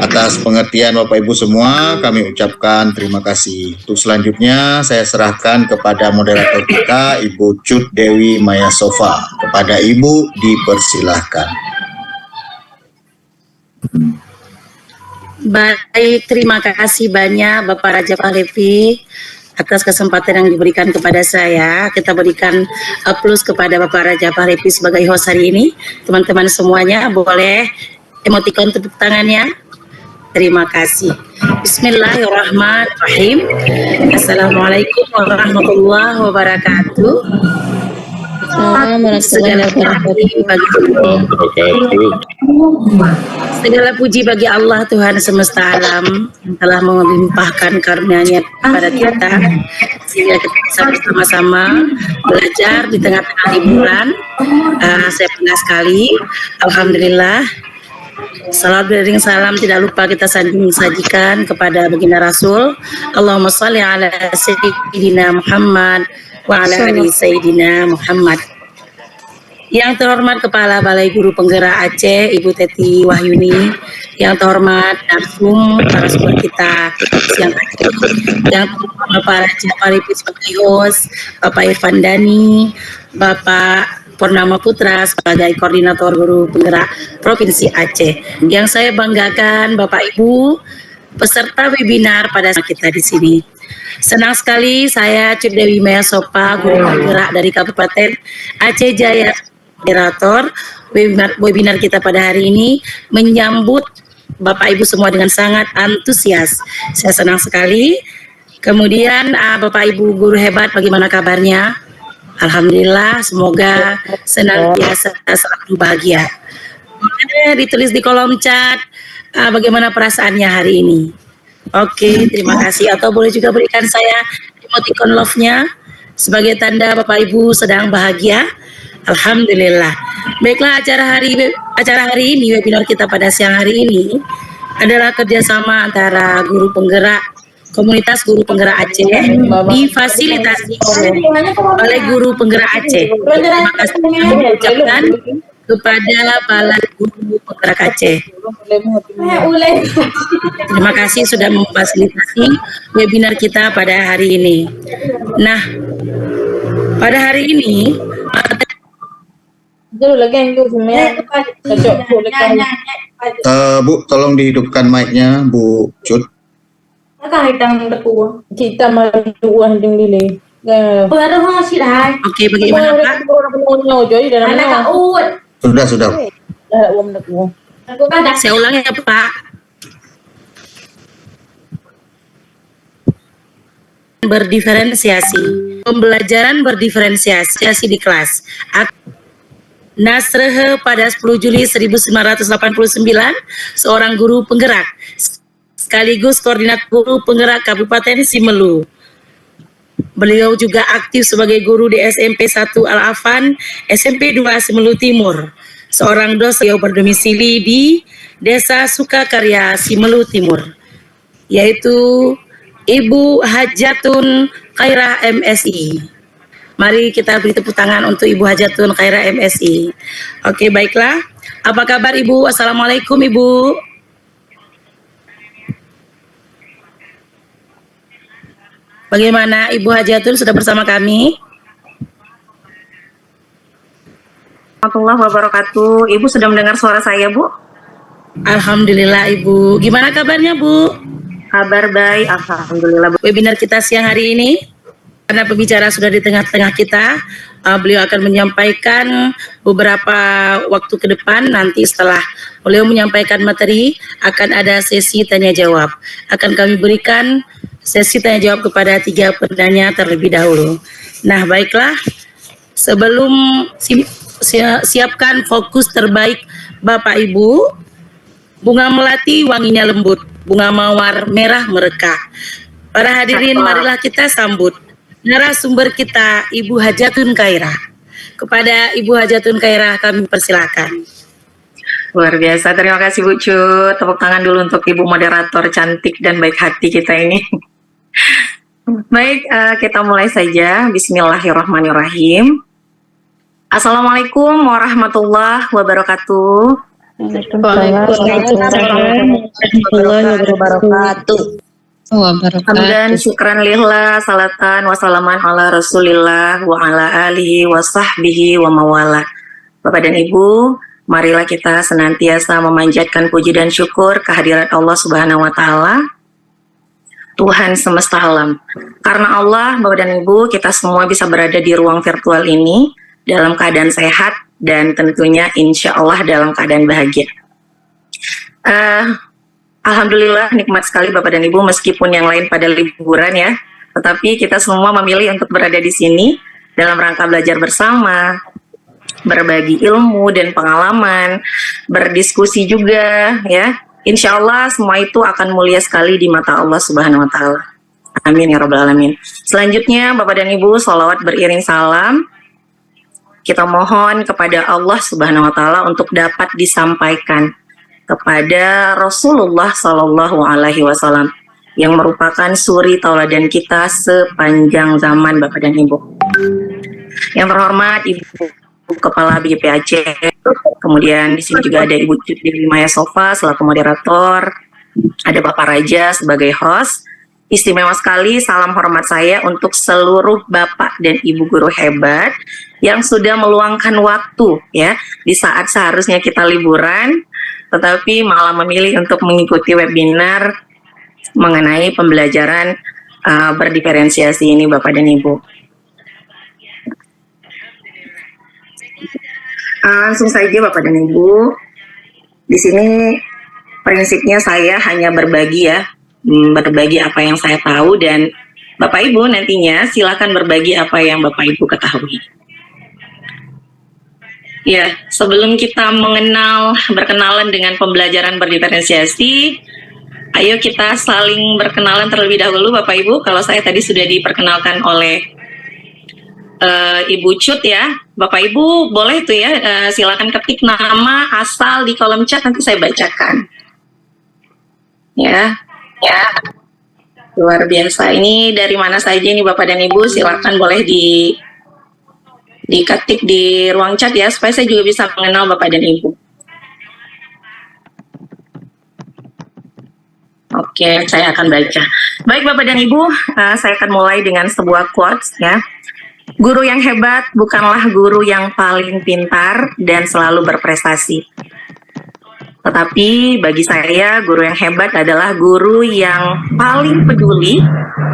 Atas pengertian Bapak Ibu semua, kami ucapkan terima kasih. Untuk selanjutnya, saya serahkan kepada moderator kita, Ibu Cut Dewi Maya Sofa. Kepada Ibu, dipersilahkan. Baik, terima kasih banyak Bapak Raja Pahlevi atas kesempatan yang diberikan kepada saya. Kita berikan plus kepada Bapak Raja Pahlevi sebagai host hari ini. Teman-teman semuanya boleh emotikon tepuk tangannya. Terima kasih. Bismillahirrahmanirrahim. Assalamualaikum warahmatullahi wabarakatuh. Segala puji bagi Allah Tuhan semesta alam yang telah melimpahkan karunia-Nya kepada kita sehingga kita bisa bersama-sama belajar di tengah-tengah liburan. Saya bangga sekali. Alhamdulillah. Salam beriring salam tidak lupa kita sajikan kepada baginda Rasul. Allahumma shalli ala sayyidina Muhammad wa ala ali sayyidina Muhammad. Yang terhormat Kepala Balai Guru Penggerak Aceh, Ibu Teti Wahyuni. Yang terhormat Narsum, narasumber kita siang hari. Yang terhormat Bapak Raja Pahlevi sebagai host, Bapak Irfan Dani, Bapak Purnama Putra sebagai Koordinator Guru Penggerak Provinsi Aceh. Yang saya banggakan Bapak Ibu peserta webinar pada saat kita di sini. Senang sekali saya Cut Dewi Maya Sofa, Guru Penggerak dari Kabupaten Aceh Jaya, moderator webinar kita pada hari ini, menyambut Bapak Ibu semua dengan sangat antusias. Saya senang sekali. Kemudian Bapak Ibu guru hebat, bagaimana kabarnya? Alhamdulillah, semoga senantiasa selalu bahagia. Boleh ditulis di kolom chat bagaimana perasaannya hari ini. Oke, terima kasih. Atau boleh juga berikan saya emoticon love-nya sebagai tanda Bapak Ibu sedang bahagia. Alhamdulillah. Baiklah, acara hari ini, webinar kita pada siang hari ini adalah kerjasama antara guru penggerak Komunitas Guru Penggerak Aceh difasilitasi oleh Guru Penggerak Aceh. Terima kasih mengucapkan kepada Balai Guru Penggerak Aceh. Terima kasih sudah memfasilitasi webinar kita pada hari ini. Nah, pada hari ini Bu, tolong dihidupkan mic-nya, Bu Cut. Kita malu ding lili. Oke, bagaimana Pak? Sudah. Saya ulang ya Pak. Berdiferensiasi. Pembelajaran berdiferensiasi di kelas. Nasrehe pada 10 Juli 1989, seorang guru penggerak sekaligus koordinator guru penggerak Kabupaten Simelu. Beliau juga aktif sebagai guru di SMP 1 Al-Afan, SMP 2 Simelu Timur. Seorang dosen yang berdomisili di Desa Sukakarya, Simelu Timur, yaitu Ibu Hajatun Khairah MSI. Mari kita beri tepuk tangan untuk Ibu Hajatun Khairah MSI. Oke, baiklah. Apa kabar Ibu? Assalamualaikum Ibu. Bagaimana Ibu Hajatun, sudah bersama kami? Warahmatullahi wabarakatuh. Ibu sudah mendengar suara saya, Bu? Alhamdulillah Ibu. Gimana kabarnya Bu? Kabar baik, alhamdulillah. Webinar kita siang hari ini, karena pembicara sudah di tengah-tengah kita, beliau akan menyampaikan beberapa waktu ke depan. Nanti setelah beliau menyampaikan materi, akan ada sesi tanya jawab. Akan kami berikan sesi tanya jawab kepada 3 penanya terlebih dahulu. Nah, baiklah. Sebelum siapkan fokus terbaik Bapak Ibu, bunga melati wanginya lembut, bunga mawar merah merekah. Para hadirin, marilah kita sambut narasumber kita, Ibu Hajatun Khairah. Kepada Ibu Hajatun Khairah kami persilakan. Luar biasa, terima kasih Bu Cut. Tepuk tangan dulu untuk Ibu moderator cantik dan baik hati kita ini. Baik, kita mulai saja. Bismillahirrahmanirrahim. Assalamualaikum warahmatullahi wabarakatuh. Warahmatullahi wabarakatuh. Hamdan syukran lillah, salatan wassalaman ala rasulillah wa ala alihi wa sahbihi wa mawala. Bapak dan Ibu, marilah kita senantiasa memanjatkan puji dan syukur kehadirat Allah Subhanahu wa Ta'ala, Tuhan semesta alam. Karena Allah, Bapak dan Ibu, kita semua bisa berada di ruang virtual ini dalam keadaan sehat dan tentunya insya Allah dalam keadaan bahagia. Alhamdulillah nikmat sekali Bapak dan Ibu, meskipun yang lain pada liburan ya, tetapi kita semua memilih untuk berada di sini dalam rangka belajar bersama, berbagi ilmu dan pengalaman, berdiskusi juga ya. Insya Allah semua itu akan mulia sekali di mata Allah Subhanahu wa Ta'ala. Amin ya Rabbal Alamin. Selanjutnya Bapak dan Ibu, sholawat beriring salam kita mohon kepada Allah Subhanahu wa Ta'ala untuk dapat disampaikan kepada Rasulullah Sallallahu Alaihi Wasallam yang merupakan suri tauladan kita sepanjang zaman Bapak dan Ibu. Yang terhormat Ibu Kepala BPAC, kemudian di sini juga ada Ibu Cut Dewi Mayasova selaku moderator, ada Bapak Raja sebagai host. Istimewa sekali salam hormat saya untuk seluruh Bapak dan Ibu guru hebat yang sudah meluangkan waktu ya di saat seharusnya kita liburan, tetapi malah memilih untuk mengikuti webinar mengenai pembelajaran berdiferensiasi ini Bapak dan Ibu. Langsung saja Bapak dan Ibu, di sini prinsipnya saya hanya berbagi ya, berbagi apa yang saya tahu dan Bapak Ibu nantinya silakan berbagi apa yang Bapak Ibu ketahui. Ya, sebelum kita berkenalan dengan pembelajaran berdiferensiasi, ayo kita saling berkenalan terlebih dahulu Bapak Ibu. Kalau saya tadi sudah diperkenalkan oleh Ibu Cut ya, Bapak Ibu boleh tuh ya, silakan ketik nama asal di kolom chat, nanti saya bacakan. Ya, luar biasa. Ini dari mana saja nih Bapak dan Ibu, silakan boleh diketik di ruang chat ya, supaya saya juga bisa mengenal Bapak dan Ibu. Oke, saya akan baca. Baik Bapak dan Ibu, saya akan mulai dengan sebuah quotes ya. Guru yang hebat bukanlah guru yang paling pintar dan selalu berprestasi. Tetapi bagi saya, guru yang hebat adalah guru yang paling peduli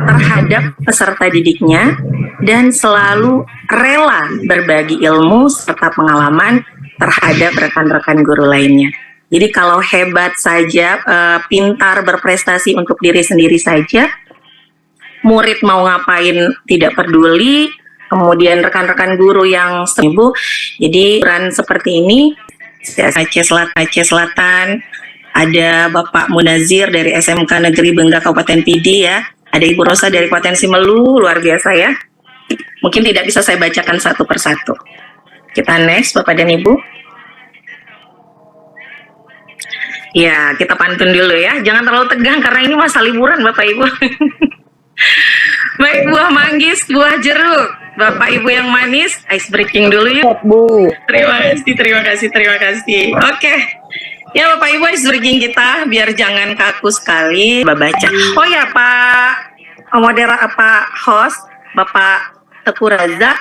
terhadap peserta didiknya dan selalu rela berbagi ilmu serta pengalaman terhadap rekan-rekan guru lainnya. Jadi kalau hebat saja, pintar berprestasi untuk diri sendiri saja, murid mau ngapain tidak peduli, kemudian rekan-rekan guru yang sembuh. Jadi peran seperti ini, Aceh Selatan, ada Bapak Munazir dari SMK Negeri Bengga Kabupaten Pidi ya, ada Ibu Rosa dari Kabupaten Simelu, luar biasa ya. Mungkin tidak bisa saya bacakan satu persatu. Kita next Bapak dan Ibu. Ya, kita pantun dulu ya, jangan terlalu tegang karena ini masa liburan Bapak Ibu. Baik, buah manggis, buah jeruk, Bapak Ibu yang manis, ice breaking dulu yuk. Bu. Terima kasih. Oke. Ya Bapak Ibu, ice breaking kita biar jangan kaku sekali baca. Oh ya Pak host, Bapak Teguh Raja,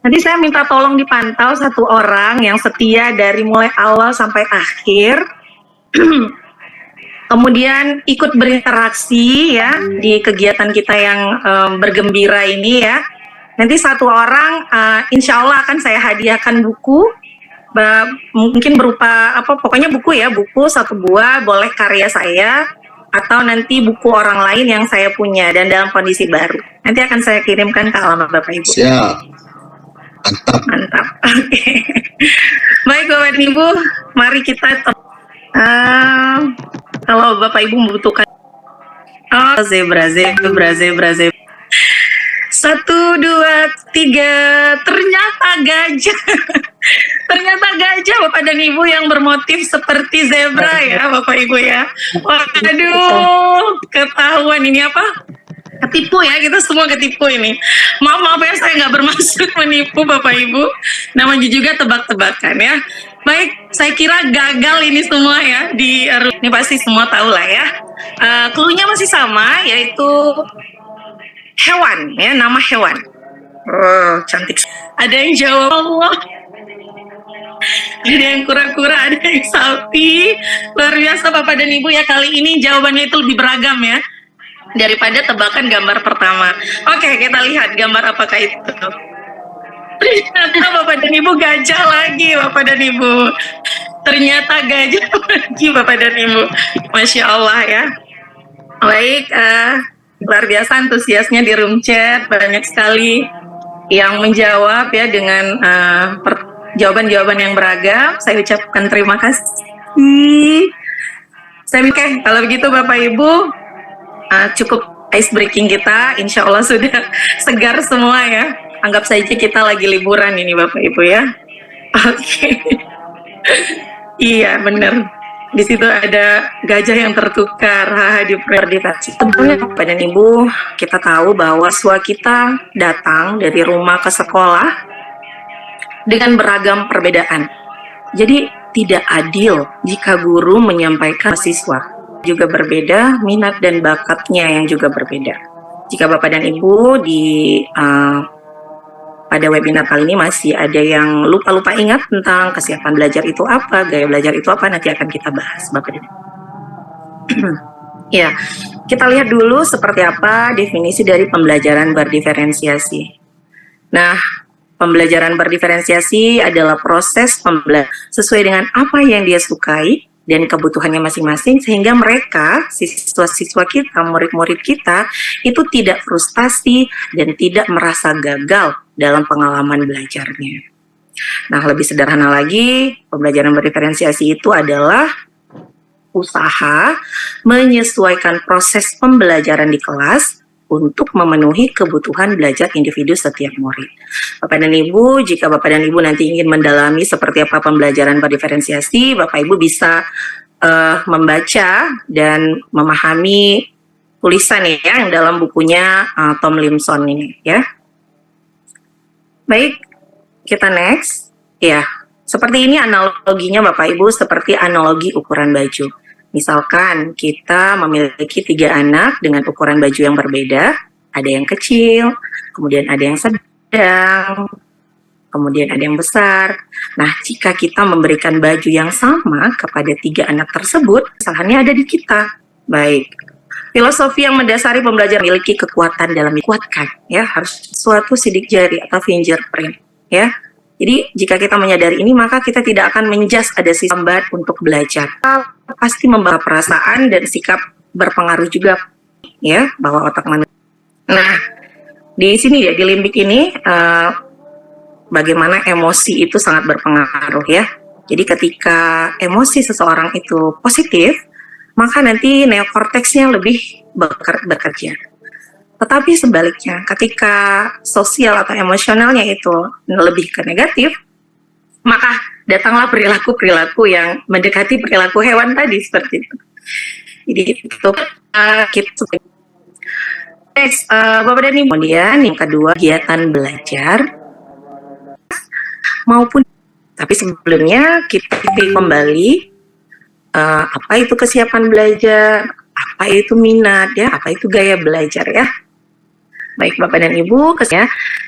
nanti saya minta tolong dipantau satu orang yang setia dari mulai awal sampai akhir. Kemudian ikut berinteraksi ya di kegiatan kita yang bergembira ini ya. Nanti satu orang insya Allah akan saya hadiahkan buku, mungkin berupa pokoknya buku ya, buku satu buah, boleh karya saya atau nanti buku orang lain yang saya punya dan dalam kondisi baru. Nanti akan saya kirimkan ke alamat Bapak Ibu. Siap. Mantap. Oke. Baik Bapak dan Ibu, mari kita kalau Bapak Ibu membutuhkan zebra. 1, 2, 3, ternyata gajah. Ternyata gajah Bapak dan Ibu yang bermotif seperti zebra ya Bapak Ibu ya. Waduh, ketahuan ini apa? Ketipu ya, kita semua ketipu ini. Maaf ya, saya nggak bermaksud menipu Bapak Ibu. Namanya juga tebak-tebakan ya. Baik, saya kira gagal ini semua ya ini pasti semua tahu lah ya. Clue-nya masih sama, yaitu hewan ya, nama hewan. Oh, cantik. Ada yang jawab Allah. Ada yang kura-kura, ada yang sapi. Luar biasa Bapak dan Ibu ya, kali ini jawabannya itu lebih beragam ya daripada tebakan gambar pertama. Oke, kita lihat gambar apakah itu. Ternyata Bapak dan Ibu gajah lagi, Bapak dan Ibu. Ternyata gajah lagi, Bapak dan Ibu. Masya Allah ya. Baik, luar biasa antusiasnya di room chat, banyak sekali yang menjawab ya dengan jawaban-jawaban yang beragam. Saya ucapkan terima kasih. Oke, kalau begitu Bapak Ibu, cukup ice breaking kita, insya Allah sudah segar semua ya. Anggap saja kita lagi liburan ini Bapak Ibu ya. Oke. Iya benar. Di situ ada gajah yang tertukar di meditasi. Tentunya Bapak dan Ibu, kita tahu bahwa siswa kita datang dari rumah ke sekolah dengan beragam perbedaan. Jadi tidak adil jika guru menyampaikan siswa juga berbeda, minat dan bakatnya yang juga berbeda. Jika Bapak dan Ibu pada webinar kali ini masih ada yang lupa ingat tentang kesiapan belajar itu apa, gaya belajar itu apa, nanti akan kita bahas Bapak dan Ibu. Ya, kita lihat dulu seperti apa definisi dari pembelajaran berdiferensiasi. Nah, pembelajaran berdiferensiasi adalah proses pembelajaran sesuai dengan apa yang dia sukai dan kebutuhannya masing-masing, sehingga mereka, siswa-siswa kita, murid-murid kita, itu tidak frustasi dan tidak merasa gagal dalam pengalaman belajarnya. Nah, lebih sederhana lagi, pembelajaran berdiferensiasi itu adalah usaha menyesuaikan proses pembelajaran di kelas untuk memenuhi kebutuhan belajar individu setiap murid. Bapak dan Ibu, jika Bapak dan Ibu nanti ingin mendalami seperti apa pembelajaran berdiferensiasi, Bapak Ibu bisa membaca dan memahami tulisan ya yang dalam bukunya Tom Limson ini ya. Baik, kita next. Ya, seperti ini analoginya Bapak Ibu, seperti analogi ukuran baju. Misalkan kita memiliki 3 anak dengan ukuran baju yang berbeda, ada yang kecil, kemudian ada yang sedang, kemudian ada yang besar. Nah, jika kita memberikan baju yang sama kepada 3 anak tersebut, kesalahannya ada di kita. Baik, filosofi yang mendasari pembelajaran memiliki kekuatan dalam dikuatkan, ya, harus suatu sidik jari atau fingerprint, ya. Jadi jika kita menyadari ini, maka kita tidak akan menjudge ada sisi lambat untuk belajar. Kita pasti membawa perasaan dan sikap berpengaruh juga, ya, bahwa otak manusia. Nah, di sini ya, di limbik ini, bagaimana emosi itu sangat berpengaruh ya. Jadi ketika emosi seseorang itu positif, maka nanti neokorteksnya lebih bekerja. Tetapi sebaliknya, ketika sosial atau emosionalnya itu lebih ke negatif, maka datanglah perilaku-perilaku yang mendekati perilaku hewan tadi seperti itu. Jadi itu kita Bapak dan Ibu. Kemudian yang kedua, kegiatan belajar maupun, tapi sebelumnya kita kembali apa itu kesiapan belajar, apa itu minat ya, apa itu gaya belajar ya. Baik Bapak dan Ibu,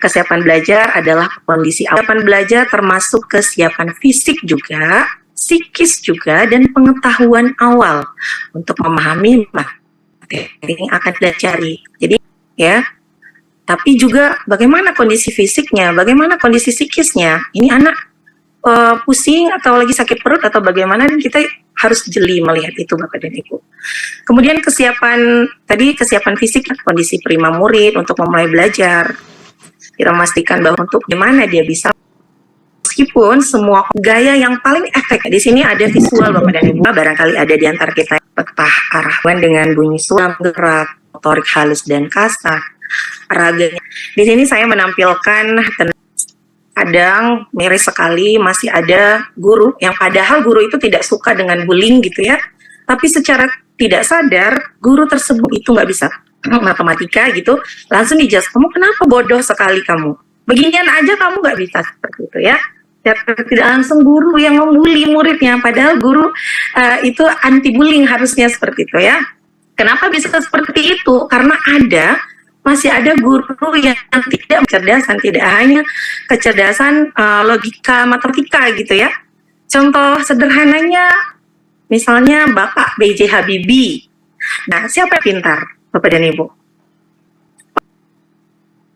kesiapan belajar adalah kondisi awal. Kesiapan belajar termasuk kesiapan fisik juga, psikis juga, dan pengetahuan awal untuk memahami materi yang akan dipelajari. Jadi ya, tapi juga bagaimana kondisi fisiknya, bagaimana kondisi psikisnya. Ini anak pusing atau lagi sakit perut atau bagaimana, dan kita harus jeli melihat itu Bapak dan Ibu. Kemudian kesiapan fisik, kondisi prima murid untuk memulai belajar. Kita memastikan bahwa untuk gimana dia bisa, meskipun semua gaya yang paling efektif di sini ada visual Bapak dan Ibu. Barangkali ada di antara kita petah arahan dengan bunyi suara, gerak, motorik halus dan kasar, raganya. Di sini saya menampilkan kadang miris sekali masih ada guru yang padahal guru itu tidak suka dengan bullying gitu ya, tapi secara tidak sadar guru tersebut itu nggak bisa matematika gitu, langsung dijudge, kamu kenapa bodoh sekali kamu, beginian aja kamu nggak bisa, seperti itu ya. tidak langsung guru yang membuli muridnya, padahal guru itu anti bullying harusnya seperti itu ya. Kenapa bisa seperti itu? Karena masih ada guru yang tidak kecerdasan, tidak hanya kecerdasan logika matematika gitu ya. Contoh sederhananya, misalnya Bapak B.J. Habibie. Nah, siapa yang pintar, Bapak dan Ibu?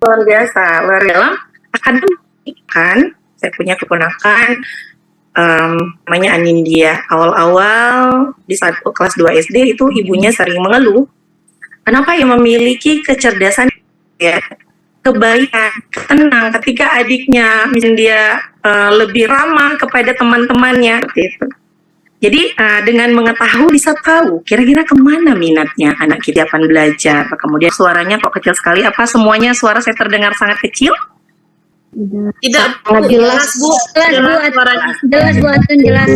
Luar biasa, luar dalam akademik kan. Saya punya keponakan namanya Anindya. Awal-awal di kelas 2 SD itu ibunya sering mengeluh. Kenapa ya memiliki kecerdasan ya, kebaikan, tenang ketika adiknya misalnya dia lebih ramah kepada teman-temannya gitu. Jadi dengan mengetahui bisa tahu kira-kira kemana minatnya anak kita akan belajar. Kemudian suaranya kok kecil sekali, apa semuanya suara saya terdengar sangat kecil? Tidak jelas Bu Atun, jelas.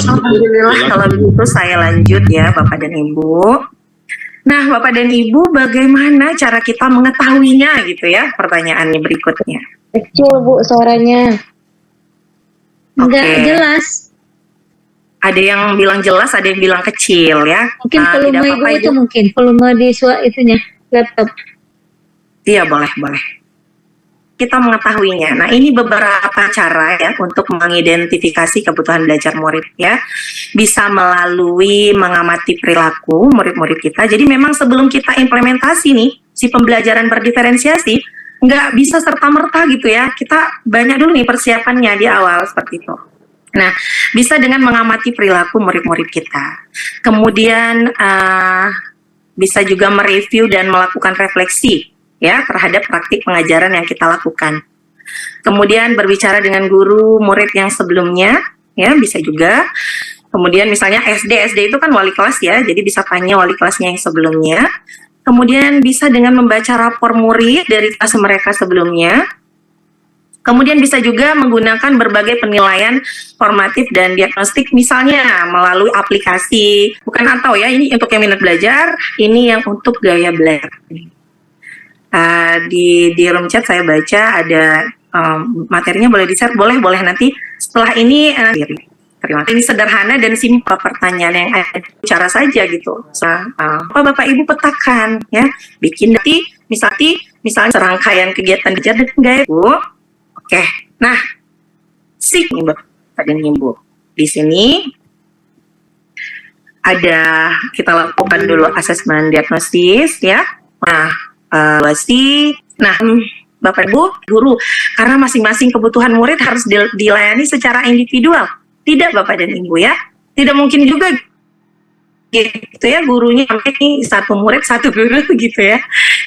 Alhamdulillah kalau begitu saya lanjut ya Bapak dan Ibu. Nah, Bapak dan Ibu, bagaimana cara kita mengetahuinya gitu ya? Pertanyaannya berikutnya. Kecil Bu suaranya. Enggak jelas. Ada yang bilang jelas, ada yang bilang kecil ya. Mungkin volume Ibu itu mungkin volume di itunya laptop. Iya, boleh. Kita mengetahuinya. Nah, ini beberapa cara ya untuk mengidentifikasi kebutuhan belajar murid ya. Bisa melalui mengamati perilaku murid-murid kita. Jadi memang sebelum kita implementasi nih, si pembelajaran berdiferensiasi, nggak bisa serta-merta gitu ya. Kita banyak dulu nih persiapannya di awal seperti itu. Nah, bisa dengan mengamati perilaku murid-murid kita. Kemudian bisa juga mereview dan melakukan refleksi ya terhadap praktik pengajaran yang kita lakukan. Kemudian berbicara dengan guru murid yang sebelumnya, ya bisa juga. Kemudian misalnya SD itu kan wali kelas ya, jadi bisa tanya wali kelasnya yang sebelumnya. Kemudian bisa dengan membaca rapor murid dari kelas mereka sebelumnya. Kemudian bisa juga menggunakan berbagai penilaian formatif dan diagnostik, misalnya melalui aplikasi, bukan atau ya, ini untuk yang minat belajar, ini yang untuk gaya belajar. Di room chat saya baca ada materinya, boleh di-share, boleh nanti setelah ini terima kasih. Ini sederhana dan simpel pertanyaan yang ada cara saja gitu. Apa Bapak Ibu petakan ya, bikin nanti misalnya serangkaian kegiatan belajar dan gaya Bu. Oke, nah nih Bapak dan Ibu di sini ada kita lakukan dulu asesmen diagnosis ya. Nah, Bapak Ibu, guru, karena masing-masing kebutuhan murid harus dilayani secara individual. Tidak Bapak dan Ibu ya. Tidak mungkin juga gitu ya, gurunya ini satu murid satu guru gitu ya.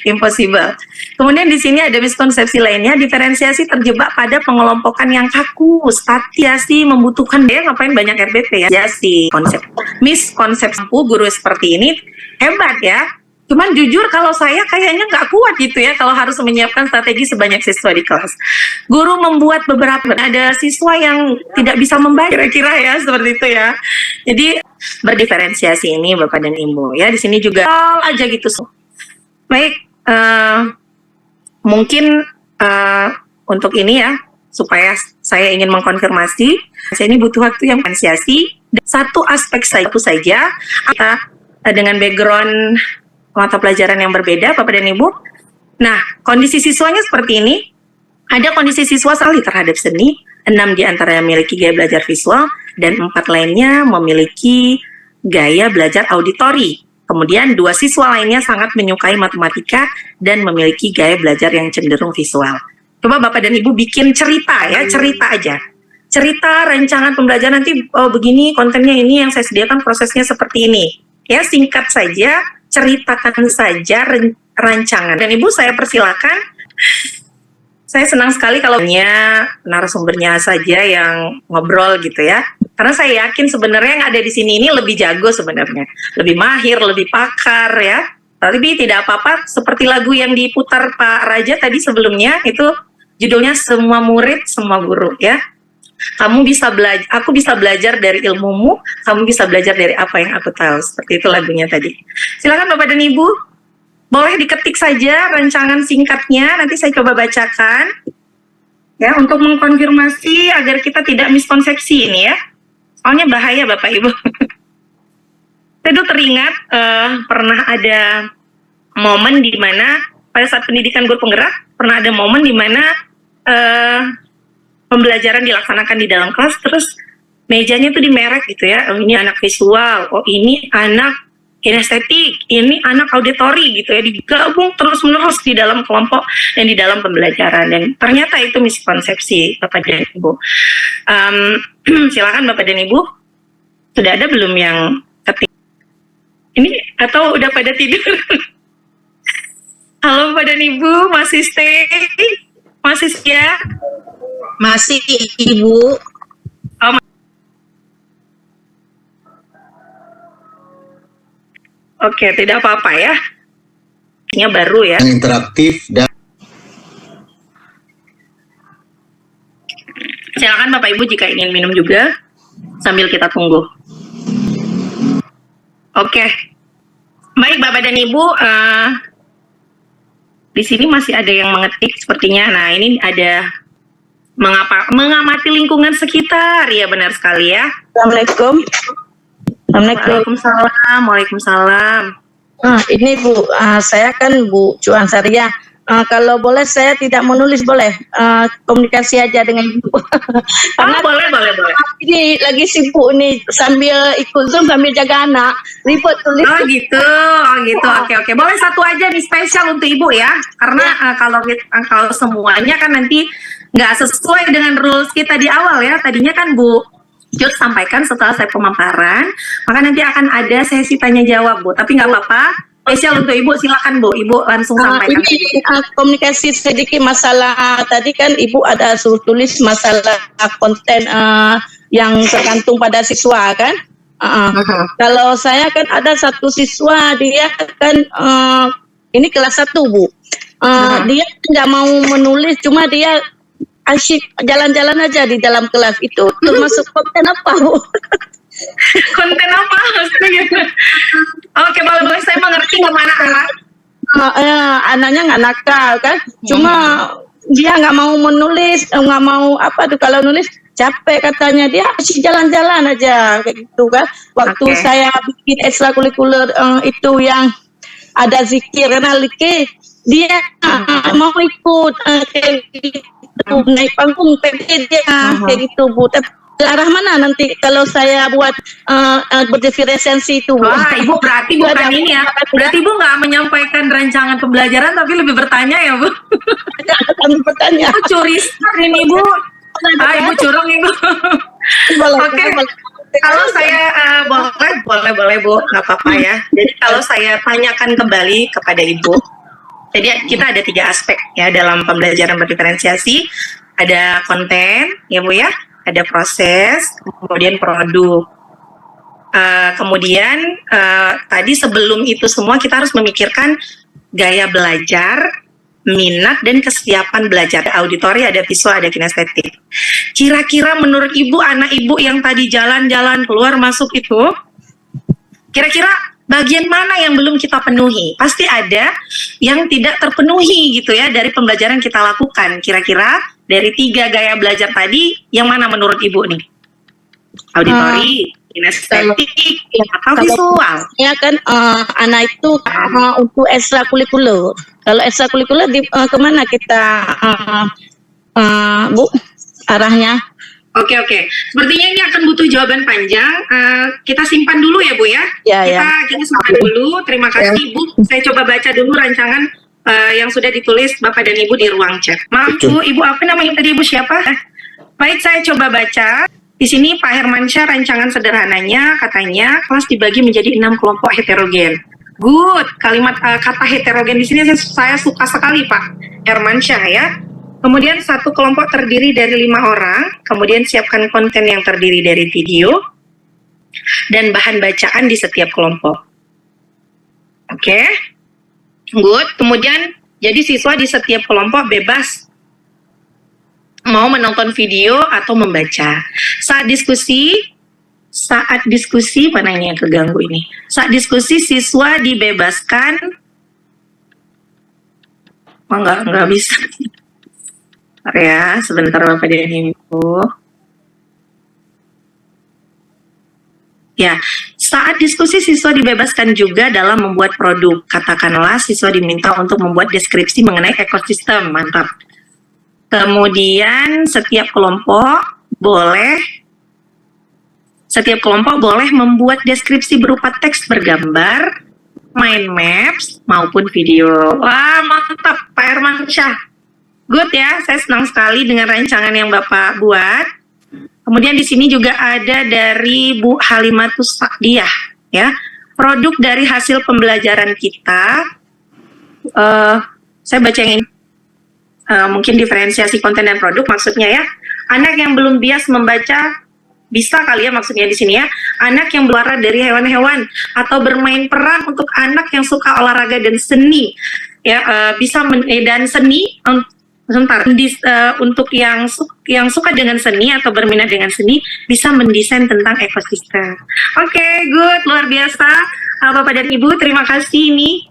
Impossible. Kemudian di sini ada miskonsepsi lainnya, diferensiasi terjebak pada pengelompokan yang kaku, statiasi membutuhkan dia ngapain banyak RBP ya sih miskonsepsi guru seperti ini hebat ya. Cuman jujur kalau saya kayaknya nggak kuat gitu ya kalau harus menyiapkan strategi sebanyak siswa di kelas. Guru membuat ada siswa yang tidak bisa membaca kira-kira ya seperti itu ya. Jadi berdiferensiasi ini Bapak dan Ibu ya. Di sini juga aja gitu. Baik, mungkin untuk ini ya, supaya saya ingin mengkonfirmasi, saya ini butuh waktu yang diferensiasi. Satu aspek saja dengan background mata pelajaran yang berbeda, Bapak dan Ibu. Nah, kondisi siswanya seperti ini. Ada kondisi siswa sekali terhadap seni, 6 diantaranya memiliki gaya belajar visual, dan 4 lainnya memiliki gaya belajar auditori. Kemudian 2 siswa lainnya sangat menyukai matematika dan memiliki gaya belajar yang cenderung visual. Coba Bapak dan Ibu bikin cerita ya, cerita aja. Cerita rancangan pembelajaran nanti begini, kontennya ini yang saya sediakan, prosesnya seperti ini. Ya, singkat saja, ceritakan saja rancangan. Dan Ibu saya persilakan, saya senang sekali kalau narasumbernya saja yang ngobrol gitu ya. Karena saya yakin sebenarnya yang ada di sini ini lebih jago sebenarnya. Lebih mahir, lebih pakar ya. Tapi tidak apa-apa, seperti lagu yang diputar Pak Raja tadi sebelumnya, itu judulnya Semua Murid, Semua Guru ya. Kamu bisa belajar, aku bisa belajar dari ilmumu, kamu bisa belajar dari apa yang aku tahu. Seperti itu lagunya tadi. Silakan Bapak dan Ibu, boleh diketik saja rancangan singkatnya, nanti saya coba bacakan. ya, untuk mengkonfirmasi agar kita tidak miskonsepsi ini ya. Soalnya bahaya Bapak Ibu. Saya tuh teringat pernah ada momen di mana pada saat pendidikan guru penggerak pernah ada momen di mana pembelajaran dilaksanakan di dalam kelas, terus mejanya tuh dimerek gitu ya. Oh, ini anak visual, oh ini anak kinestetik, ini anak auditori gitu ya, digabung terus-menerus di dalam kelompok dan di dalam pembelajaran, dan ternyata itu miskonsepsi Bapak dan Ibu. Silakan Bapak dan Ibu, sudah ada belum yang ketik ini atau udah pada tidur? Halo Bapak dan Ibu, masih stay? Masih setia? Masih Ibu. Oke, tidak apa-apa ya. Ini baru ya. Interaktif dan silakan Bapak Ibu jika ingin minum juga sambil kita tunggu. Oke. Baik Bapak dan Ibu, di sini masih ada yang mengetik sepertinya. Nah, ini ada mengamati lingkungan sekitar. Ya, benar sekali ya. Assalamualaikum. Waalaikumsalam. Waalaikumsalam. Ini Bu, saya kan Bu Cuan Saria. Kalau boleh saya tidak menulis boleh, komunikasi aja dengan Ibu. Karena boleh. ini lagi sibuk nih sambil ikut Zoom sambil jaga anak, ribet tulis. Oh gitu. Oke. Boleh satu aja nih spesial untuk Ibu ya. Karena kalau semuanya kan nanti nggak sesuai dengan rules kita di awal ya. Tadinya kan Bu Jod sampaikan setelah saya pemaparan, maka nanti akan ada sesi tanya jawab Bu. Tapi nggak apa-apa, spesial untuk Ibu, silakan Bu. Ibu langsung sampaikan. Ini komunikasi sedikit masalah tadi kan Ibu ada suruh tulis masalah konten yang tergantung pada siswa kan. Kalau saya kan ada satu siswa dia kan ini kelas 1 Bu. Dia nggak mau menulis, cuma dia asyik jalan-jalan aja di dalam kelas. Itu termasuk konten apa Bu? Konten apa maksudnya gitu? Oke, boleh saya mengerti nggak anak-anak? Anaknya nggak nakal kan, cuma dia nggak mau menulis, nggak mau apa tuh, kalau nulis capek katanya, dia asyik jalan-jalan aja kayak gitu kan. Waktu saya bikin ekstrakurikuler itu yang ada zikir karena dia mau ikut kayak gitu, naik panggung PBD kayak gitu Bu. Tapi ke arah mana nanti kalau saya buat berdiferensiasi itu Bu? Wah, Ibu berarti bukan ini ya. Berarti Ibu nggak menyampaikan rancangan pembelajaran tapi lebih bertanya ya Bu? Kami bertanya. Curi ini Bu. Ibu curang Ibu. Oke. Kalau saya boleh Bu, nggak apa-apa ya. Jadi kalau saya tanyakan kembali kepada Ibu, jadi kita ada 3 aspek ya dalam pembelajaran berdiferensiasi. Ada konten ya Bu ya, ada proses, kemudian produk. Kemudian tadi sebelum itu semua kita harus memikirkan gaya belajar, minat dan kesiapan belajar. Ada auditori, ada visual, ada kinestetik. Kira-kira menurut Ibu, anak Ibu yang tadi jalan-jalan keluar masuk itu, kira-kira bagian mana yang belum kita penuhi? Pasti ada yang tidak terpenuhi gitu ya dari pembelajaran kita lakukan. Kira-kira dari 3 gaya belajar tadi, yang mana menurut Ibu nih? Auditori, kinestetik, atau visual? Ya kan anak itu untuk ekstrakurikuler. Kalau ekstrakurikuler kemana kita Bu arahnya? Oke. Sepertinya ini akan butuh jawaban panjang. Kita simpan dulu ya Bu ya. Kita simpan dulu. Terima kasih Bu. Saya coba baca dulu rancangan yang sudah ditulis Bapak dan Ibu di ruang chat. Maaf Bu, Ibu apa namanya tadi Ibu siapa? Baik, saya coba baca. Di sini Pak Hermansyah rancangan sederhananya katanya kelas dibagi menjadi 6 kelompok heterogen. Good, kalimat kata heterogen di sini saya suka sekali Pak Hermansyah ya. Kemudian satu kelompok terdiri dari 5 orang, kemudian siapkan konten yang terdiri dari video dan bahan bacaan di setiap kelompok. Oke, good. Kemudian jadi siswa di setiap kelompok bebas mau menonton video atau membaca. Saat diskusi mana ini yang keganggu ini? Saat diskusi siswa dibebaskan, nggak bisa. Ya, sebentar Bapak dan Ibu. Ya, saat diskusi siswa dibebaskan juga dalam membuat produk. Katakanlah siswa diminta untuk membuat deskripsi mengenai ekosistem, mantap. Kemudian setiap kelompok boleh membuat deskripsi berupa teks bergambar, mind maps, maupun video. Wah, mantap Pak Hermansyah. Good ya, saya senang sekali dengan rancangan yang Bapak buat. Kemudian di sini juga ada dari Bu Halimatus Sa'diyah, ya. Produk dari hasil pembelajaran kita. Saya baca yang ini. Mungkin diferensiasi konten dan produk maksudnya ya. Anak yang belum bias membaca bisa kali ya maksudnya di sini ya. Anak yang berwarna dari hewan-hewan atau bermain peran untuk anak yang suka olahraga dan seni. Ya, bisa dan seni. Untuk yang suka dengan seni atau berminat dengan seni bisa mendesain tentang ekosistem. Oke, good, luar biasa. Bapak dan Ibu, terima kasih, ini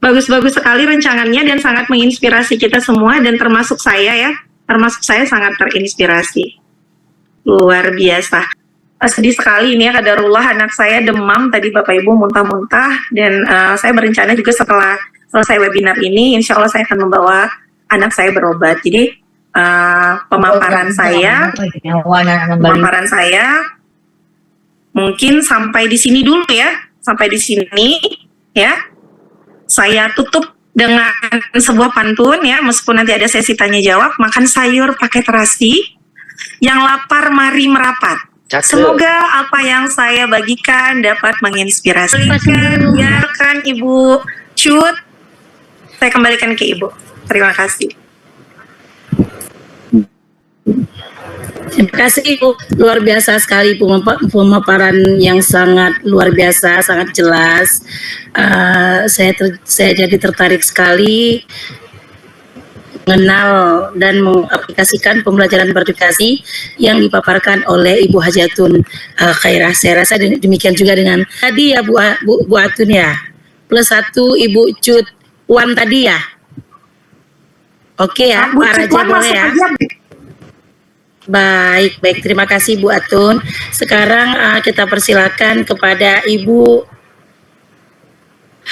bagus-bagus sekali rancangannya dan sangat menginspirasi kita semua dan termasuk saya ya. Termasuk saya sangat terinspirasi. Luar biasa. Sedih sekali ini ya, kadarullah anak saya demam tadi Bapak Ibu, muntah-muntah, dan saya berencana juga setelah selesai webinar ini insya Allah saya akan membawa anak saya berobat. Jadi pemaparan saya mungkin sampai di sini dulu ya, sampai di sini ya. Saya tutup dengan sebuah pantun ya, meskipun nanti ada sesi tanya jawab. Makan sayur pakai terasi, yang lapar mari merapat. Semoga apa yang saya bagikan dapat menginspirasi. Biarkan Ibu Cut, saya kembalikan ke Ibu. Terima kasih. Terima kasih Ibu, luar biasa sekali pemaparan yang sangat luar biasa, sangat jelas. Saya jadi tertarik sekali mengenal dan mengaplikasikan pembelajaran berdedikasi yang dipaparkan oleh Ibu Hajatun Khairah. Saya rasa demikian juga dengan tadi ya Bu Atun ya, plus 1 Ibu Cut Wan tadi ya. Oke ya, Pak Raja boleh ya. Baik, terima kasih Bu Atun. Sekarang kita persilakan kepada Ibu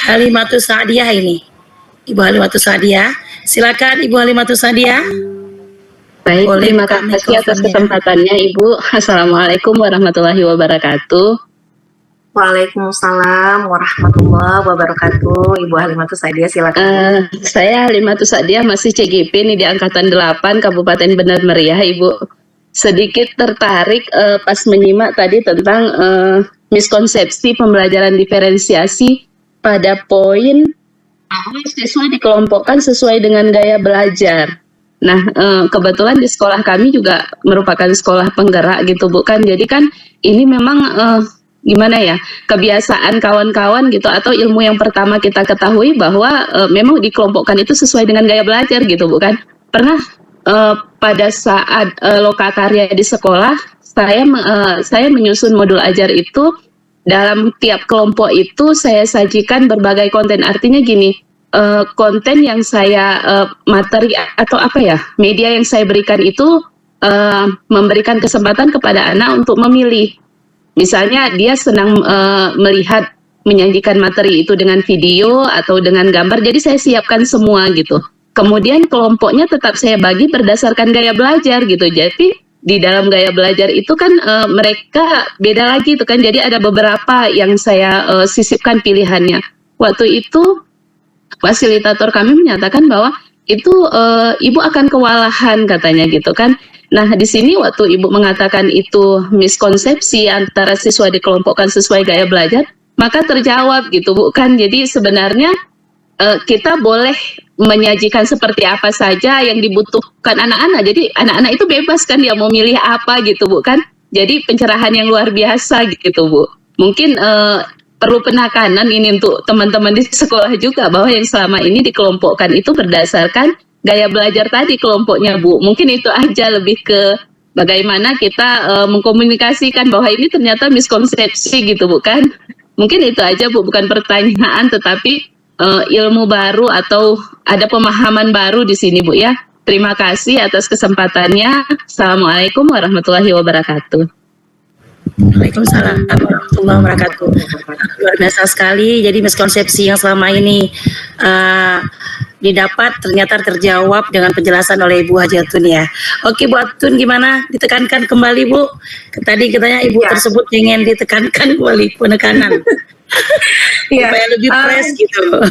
Halimatus Sa'diyah ini. Ibu Halimatus Sa'diyah, silakan Ibu Halimatus Sa'diyah. Baik, terima kasih atas kesempatannya Ibu. Assalamualaikum warahmatullahi wabarakatuh. Waalaikumsalam warahmatullahi wabarakatuh. Ibu Halimatus Sa'diyah silakan. Saya Halimatus Sa'diyah, masih CGP nih di angkatan 8 Kabupaten Benar Meriah Ibu. Sedikit tertarik pas menyimak tadi tentang miskonsepsi pembelajaran diferensiasi pada poin siswa dikelompokkan sesuai dengan gaya belajar. Nah, kebetulan di sekolah kami juga merupakan sekolah penggerak gitu bukan. Jadi kan ini memang gimana ya, kebiasaan kawan-kawan gitu atau ilmu yang pertama kita ketahui bahwa memang dikelompokkan itu sesuai dengan gaya belajar gitu bukan. Pernah pada saat lokakarya di sekolah saya menyusun modul ajar itu, dalam tiap kelompok itu saya sajikan berbagai konten. Artinya gini, konten yang saya materi atau apa ya, media yang saya berikan itu memberikan kesempatan kepada anak untuk memilih. Misalnya dia senang melihat menyajikan materi itu dengan video atau dengan gambar, jadi saya siapkan semua gitu. Kemudian kelompoknya tetap saya bagi berdasarkan gaya belajar gitu. Jadi di dalam gaya belajar itu kan mereka beda lagi itu kan. Jadi ada beberapa yang saya sisipkan pilihannya. Waktu itu fasilitator kami menyatakan bahwa itu ibu akan kewalahan katanya gitu kan. Nah, di sini waktu Ibu mengatakan itu miskonsepsi antara siswa dikelompokkan sesuai gaya belajar, maka terjawab gitu, bukan. Jadi sebenarnya kita boleh menyajikan seperti apa saja yang dibutuhkan anak-anak. Jadi anak-anak itu bebas kan dia mau milih apa gitu, bukan. Jadi pencerahan yang luar biasa gitu, Bu. Mungkin perlu penekanan ini untuk teman-teman di sekolah juga, bahwa yang selama ini dikelompokkan itu berdasarkan gaya belajar tadi kelompoknya, Bu. Mungkin itu aja, lebih ke bagaimana kita mengkomunikasikan bahwa ini ternyata miskonsepsi gitu, bukan? Mungkin itu aja, Bu, bukan pertanyaan tetapi ilmu baru atau ada pemahaman baru di sini, Bu ya. Terima kasih atas kesempatannya. Assalamualaikum warahmatullahi wabarakatuh. Waalaikumsalam warahmatullahi wabarakatuh. Luar biasa sekali. Jadi miskonsepsi yang selama ini didapat ternyata terjawab dengan penjelasan oleh Ibu Hajatun ya. Oke Bu Atun, gimana? Ditekankan kembali Bu. Tadi katanya Ibu tersebut ingin ditekankan kembali penekanan. Supaya lebih fresh gitu.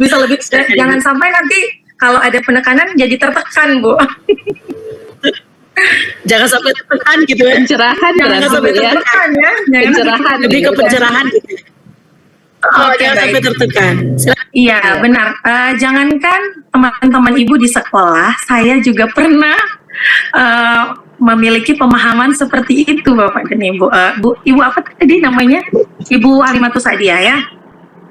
Bisa lebih, jangan sampai nanti kalau ada penekanan jadi tertekan, Bu. Jangan sampai tertekan gitu ya. Pencerahan Jangan sampai tertekan ya. Pencerahan. Lebih ke pencerahan gitu. Jangan sampai tertekan. Iya, benar. Jangankan teman-teman Ibu di sekolah, saya juga pernah memiliki pemahaman seperti itu, Bapak dan Ibu. Ibu apa tadi namanya? Ibu Halimatus Sadiah ya.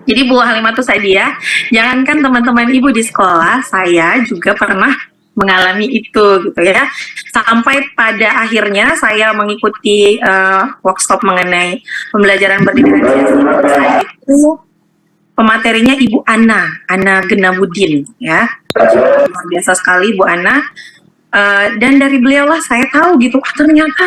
Jadi Bu Halimatus Sadiah, jangankan teman-teman Ibu di sekolah, saya juga pernah mengalami itu gitu ya. Sampai pada akhirnya saya mengikuti workshop mengenai pembelajaran berdiferensiasi. Saya itu pematerinya Ibu Ana Genabudin ya. Luar biasa sekali Bu Ana. Dan dari beliaulah saya tahu gitu, ternyata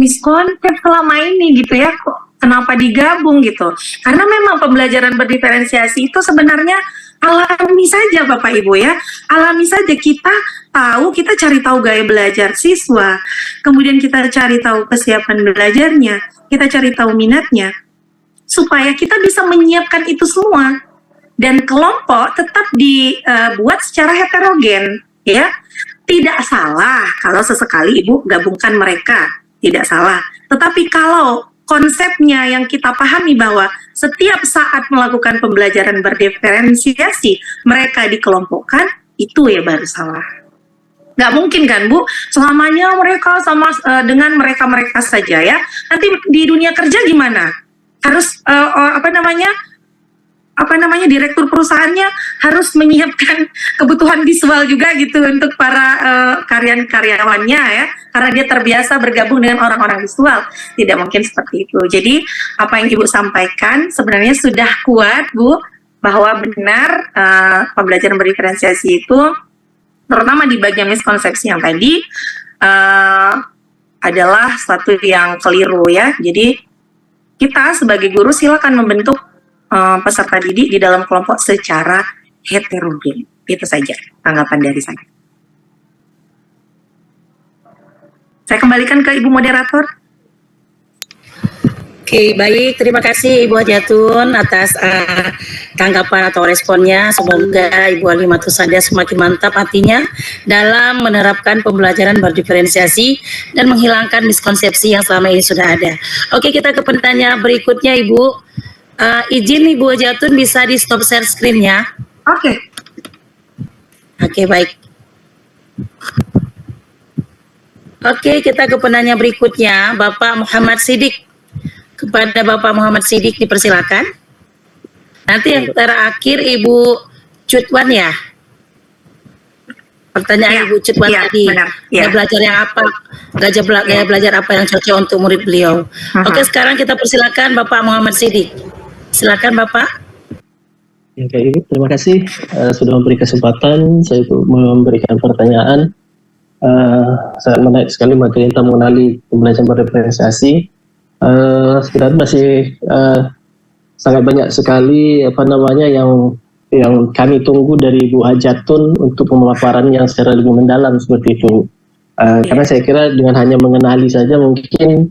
miskonsep selama ini gitu ya, kok kenapa digabung gitu? Karena memang pembelajaran berdiferensiasi itu sebenarnya alami saja Bapak Ibu ya. Alami saja, kita cari tahu gaya belajar siswa, kemudian kita cari tahu kesiapan belajarnya, kita cari tahu minatnya, supaya kita bisa menyiapkan itu semua. Dan kelompok tetap dibuat secara heterogen ya. Tidak salah kalau sesekali Ibu gabungkan mereka, tidak salah. Tetapi kalau konsepnya yang kita pahami bahwa setiap saat melakukan pembelajaran berdiferensiasi mereka dikelompokkan, itu ya baru salah. Nggak mungkin kan Bu, selamanya mereka sama dengan mereka saja ya. Nanti di dunia kerja gimana? Harus direktur perusahaannya harus menyiapkan kebutuhan visual juga gitu untuk para karyawannya ya, karena dia terbiasa bergabung dengan orang-orang visual. Tidak mungkin seperti itu. Jadi apa yang Ibu sampaikan sebenarnya sudah kuat Bu, bahwa benar pembelajaran berdiferensiasi itu terutama di bagian miskonsepsi yang tadi adalah suatu yang keliru ya. Jadi kita sebagai guru silakan membentuk peserta didik di dalam kelompok secara heterogen. Itu saja tanggapan dari saya. Saya kembalikan ke Ibu Moderator. Oke, baik. Terima kasih Ibu Hajatun atas tanggapan atau responnya. Semoga Ibu Halimatus Sadiah semakin mantap hatinya dalam menerapkan pembelajaran berdiferensiasi dan menghilangkan miskonsepsi yang selama ini sudah ada. Oke, kita ke pertanyaan berikutnya Ibu. Izin Ibu Hajatun bisa di stop share screen-nya. Oke, baik. Oke, kita ke penanya berikutnya, Bapak Muhammad Sidik. Kepada Bapak Muhammad Sidik dipersilakan. Nanti yang terakhir Ibu Cutwan ya. Pertanyaan Ibu Cutwan tadi. Gaya belajar yang apa? Gaya belajar apa yang cocok untuk murid beliau? Oke, sekarang kita persilakan Bapak Muhammad Sidik. Silakan Bapak. Oke, Ibu, terima kasih sudah memberi kesempatan saya untuk memberikan pertanyaan. Sangat menarik sekali materi tentang mengenali pembelajaran berdiferensiasi. Sebenarnya masih sangat banyak sekali yang kami tunggu dari Ibu Hajatun untuk pemaparan yang secara lebih mendalam seperti itu. Karena saya kira dengan hanya mengenali saja mungkin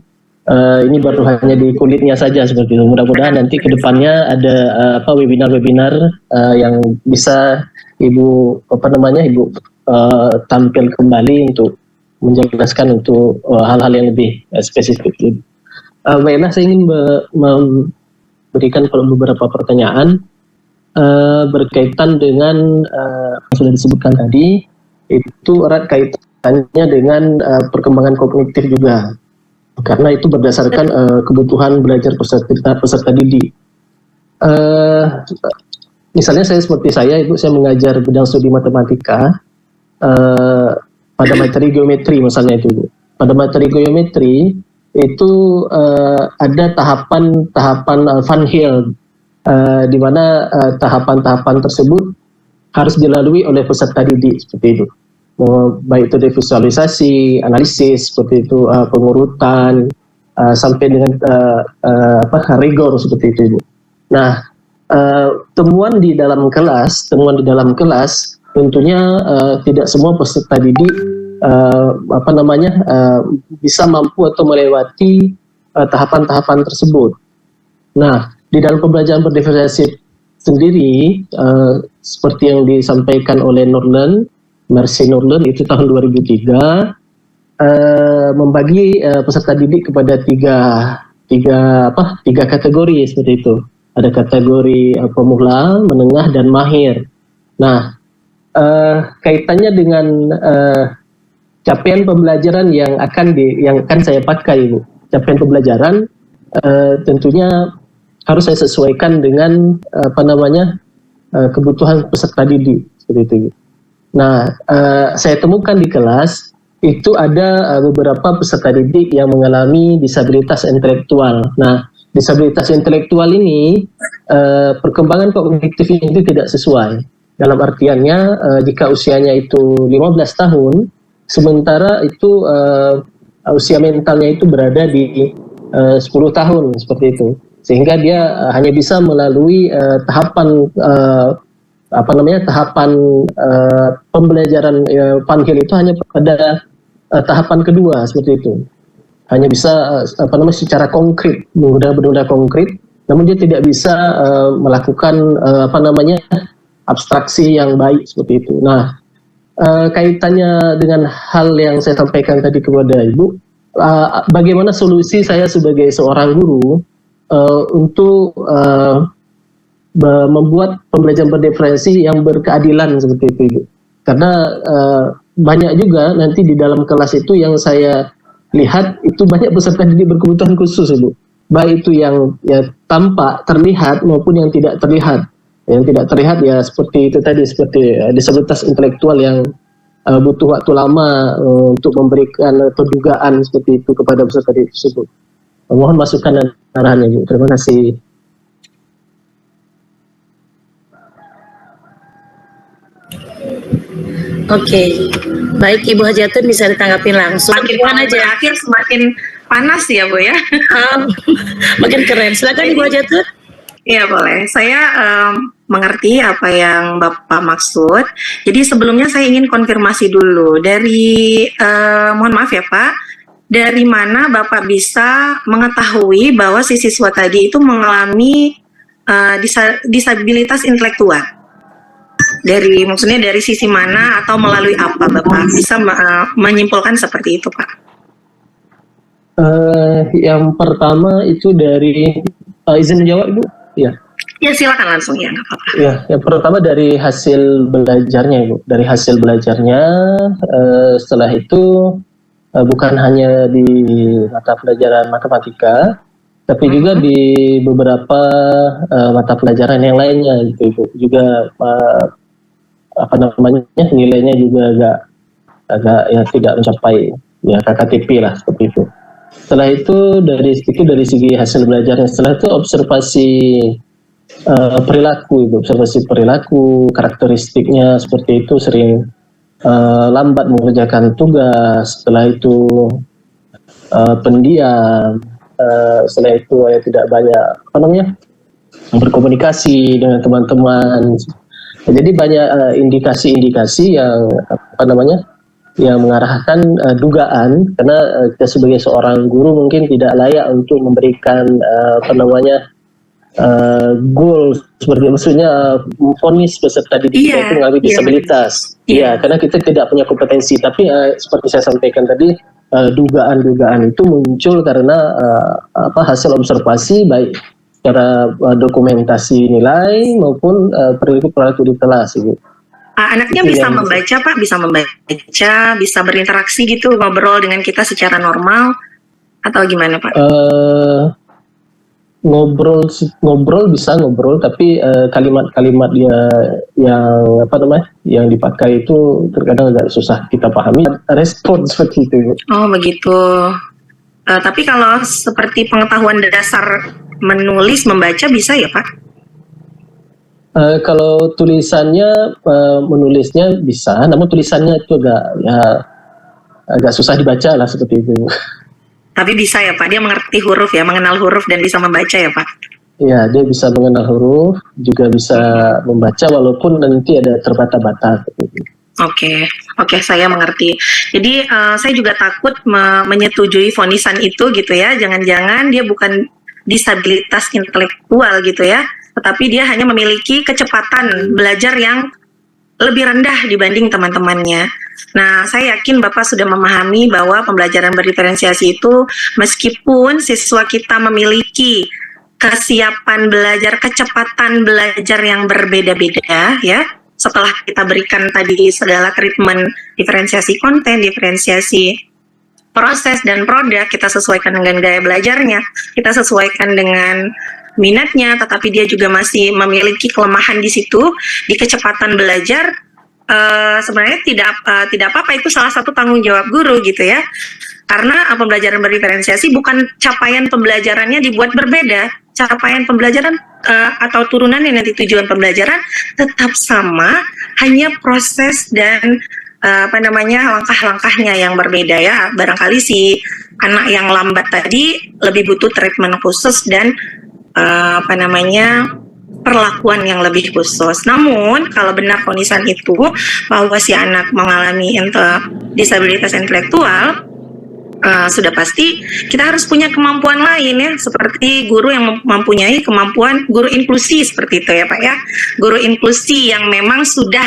ini baru hanya di kulitnya saja seperti itu. Mudah-mudahan nanti ke depannya ada webinar-webinar yang bisa Ibu tampil kembali untuk menjelaskan untuk hal-hal yang lebih spesifik. Baiklah, saya ingin memberikan beberapa pertanyaan berkaitan dengan yang sudah disebutkan tadi, itu erat kaitannya dengan perkembangan kognitif juga. Karena itu berdasarkan kebutuhan belajar peserta didik. Misalnya seperti saya, Ibu, saya mengajar bidang studi matematika pada materi geometri misalnya itu, Ibu. Pada materi geometri itu ada tahapan Van Hill, di mana tahapan-tahapan tersebut harus dilalui oleh peserta didik seperti itu. Baik itu visualisasi, analisis seperti itu, pengurutan, sampai dengan rigor seperti itu, Ibu. Nah, temuan di dalam kelas tentunya tidak semua peserta didik bisa mampu atau melewati tahapan-tahapan tersebut. Nah, di dalam pembelajaran berdiferensiasi sendiri, seperti yang disampaikan oleh Mercy Nurlen itu tahun 2003, membagi peserta didik kepada tiga kategori seperti itu. Ada kategori pemula, menengah, dan mahir. Nah, kaitannya dengan capaian pembelajaran yang akan saya pakai, Ibu. Capaian pembelajaran tentunya harus saya sesuaikan dengan kebutuhan peserta didik seperti itu. Nah, saya temukan di kelas itu ada beberapa peserta didik yang mengalami disabilitas intelektual. Nah, disabilitas intelektual ini perkembangan kognitifnya itu tidak sesuai. Dalam artiannya jika usianya itu 15 tahun, sementara itu usia mentalnya itu berada di 10 tahun seperti itu. Sehingga dia hanya bisa melalui tahapan pembelajaran Funhill itu hanya pada tahapan kedua seperti itu. Hanya bisa secara konkret, menggunakan benda konkret, namun dia tidak bisa melakukan abstraksi yang baik seperti itu. Nah, kaitannya dengan hal yang saya sampaikan tadi kepada Ibu, bagaimana solusi saya sebagai seorang guru untuk membuat pembelajaran berdiferensi yang berkeadilan seperti itu, Ibu. Karena banyak juga nanti di dalam kelas itu yang saya lihat itu banyak peserta didik berkebutuhan khusus, Ibu. Baik itu yang tampak terlihat maupun yang tidak terlihat. Yang tidak terlihat ya seperti itu tadi, seperti disabilitas intelektual yang butuh waktu lama untuk memberikan pendugaan seperti itu kepada peserta didik tersebut. Mohon masukan dan arahannya, Ibu. Terima kasih. Oke, baik Ibu Hajatun bisa ditanggapi langsung. Semakin akhir semakin panas ya, Bu ya. Makin keren. Silakan Ibu Hajatun. Iya boleh. Saya mengerti apa yang Bapak maksud. Jadi sebelumnya saya ingin konfirmasi dulu dari mohon maaf ya Pak, dari mana Bapak bisa mengetahui bahwa si siswa tadi itu mengalami disabilitas intelektual? Maksudnya dari sisi mana atau melalui apa Bapak bisa menyimpulkan seperti itu Pak? Yang pertama itu dari izin menjawab Ibu? Ya. Ya silakan langsung ya, nggak apa-apa. Ya, yang pertama dari hasil belajarnya Ibu. Dari hasil belajarnya, setelah itu bukan hanya di mata pelajaran matematika, tapi juga di beberapa mata pelajaran yang lainnya gitu Ibu. Juga nilainya juga agak ya tidak mencapai ya KKTP lah seperti itu. Setelah itu dari segi hasil belajarnya, setelah itu observasi perilaku Ibu, observasi perilaku, karakteristiknya seperti itu, sering lambat mengerjakan tugas, setelah itu pendiam, setelah itu ya tidak banyak berkomunikasi dengan teman-teman. Jadi banyak indikasi-indikasi yang yang mengarahkan dugaan, karena kita sebagai seorang guru mungkin tidak layak untuk memberikan goal seperti maksudnya vonis peserta didik itu mengalami disabilitas. Iya, karena kita tidak punya kompetensi. Tapi seperti saya sampaikan tadi, dugaan-dugaan itu muncul karena hasil observasi baik secara dokumentasi nilai maupun perilaku di kelas. Gitu. Anaknya itu bisa membaca Pak, bisa berinteraksi gitu, ngobrol dengan kita secara normal atau gimana Pak? Ngobrol bisa ngobrol, tapi kalimat-kalimat dia yang dipakai itu terkadang agak susah kita pahami. Respon seperti itu. Oh begitu. Tapi kalau seperti pengetahuan dasar menulis, membaca bisa ya Pak? Kalau tulisannya, menulisnya bisa, namun tulisannya itu agak susah dibaca lah seperti itu. Tapi bisa ya Pak, dia mengerti huruf ya, mengenal huruf dan bisa membaca ya Pak? Ya, dia bisa mengenal huruf, juga bisa membaca walaupun nanti ada terbata-bata. Oke, saya mengerti. Jadi saya juga takut menyetujui vonisan itu gitu ya. Jangan-jangan dia bukan disabilitas intelektual gitu ya, tetapi dia hanya memiliki kecepatan belajar yang lebih rendah dibanding teman-temannya. Nah, saya yakin Bapak sudah memahami bahwa pembelajaran berdiferensiasi itu meskipun siswa kita memiliki kesiapan belajar, kecepatan belajar yang berbeda-beda ya, setelah kita berikan tadi segala treatment diferensiasi konten, diferensiasi proses dan produk, kita sesuaikan dengan gaya belajarnya, kita sesuaikan dengan minatnya, tetapi dia juga masih memiliki kelemahan di situ, di kecepatan belajar. Sebenarnya tidak apa-apa, itu salah satu tanggung jawab guru gitu ya, karena pembelajaran berdiferensiasi bukan capaian pembelajarannya dibuat berbeda, capaian pembelajaran atau turunannya nanti tujuan pembelajaran tetap sama, hanya proses dan langkah-langkahnya yang berbeda ya. Barangkali si anak yang lambat tadi lebih butuh treatment khusus dan perlakuan yang lebih khusus. Namun kalau benar vonisan itu bahwa si anak mengalami disabilitas intelektual, sudah pasti kita harus punya kemampuan lain ya, seperti guru yang mempunyai kemampuan guru inklusi seperti itu ya Pak ya, guru inklusi yang memang sudah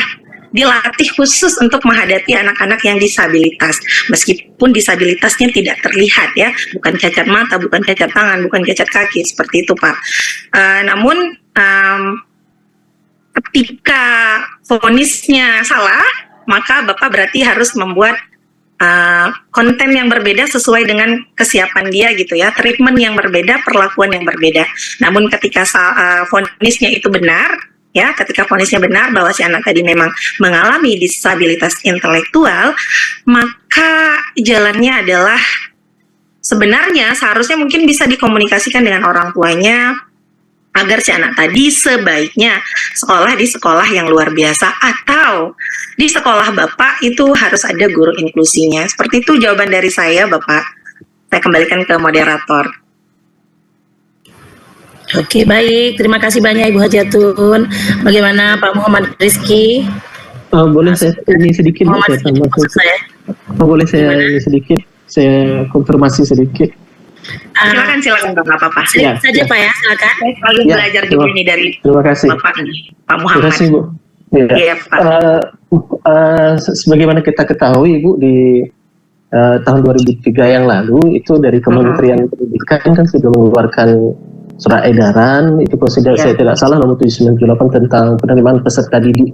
dilatih khusus untuk menghadapi anak-anak yang disabilitas, meskipun disabilitasnya tidak terlihat ya, bukan cacat mata, bukan cacat tangan, bukan cacat kaki, seperti itu Pak. Namun ketika vonisnya salah, maka Bapak berarti harus membuat konten yang berbeda sesuai dengan kesiapan dia gitu ya, treatment yang berbeda, perlakuan yang berbeda. Namun ketika vonisnya itu benar, ya, ketika vonisnya benar bahwa si anak tadi memang mengalami disabilitas intelektual, maka jalannya adalah sebenarnya seharusnya mungkin bisa dikomunikasikan dengan orang tuanya agar si anak tadi sebaiknya sekolah di sekolah yang luar biasa atau di sekolah Bapak itu harus ada guru inklusinya. Seperti itu jawaban dari saya Bapak. Saya kembalikan ke moderator. Oke, baik. Terima kasih banyak Ibu Hajatun. Bagaimana Pak Muhammad Rizky? Boleh saya ini sedikit? Boleh saya ini sedikit? Saya konfirmasi sedikit. Silakan Pak, nggak apa-apa. Sedikit saja Pak ya, silakan. Saya selalu belajar juga ini dari terima kasih. Bapak Pak Muhammad. Terima kasih Bu. Iya Pak. Sebagaimana kita ketahui Bu, di tahun 2003 yang lalu itu dari Kementerian Pendidikan kan sudah mengeluarkan surat edaran, itu kalau saya tidak salah nomor 798 tentang penerimaan peserta didik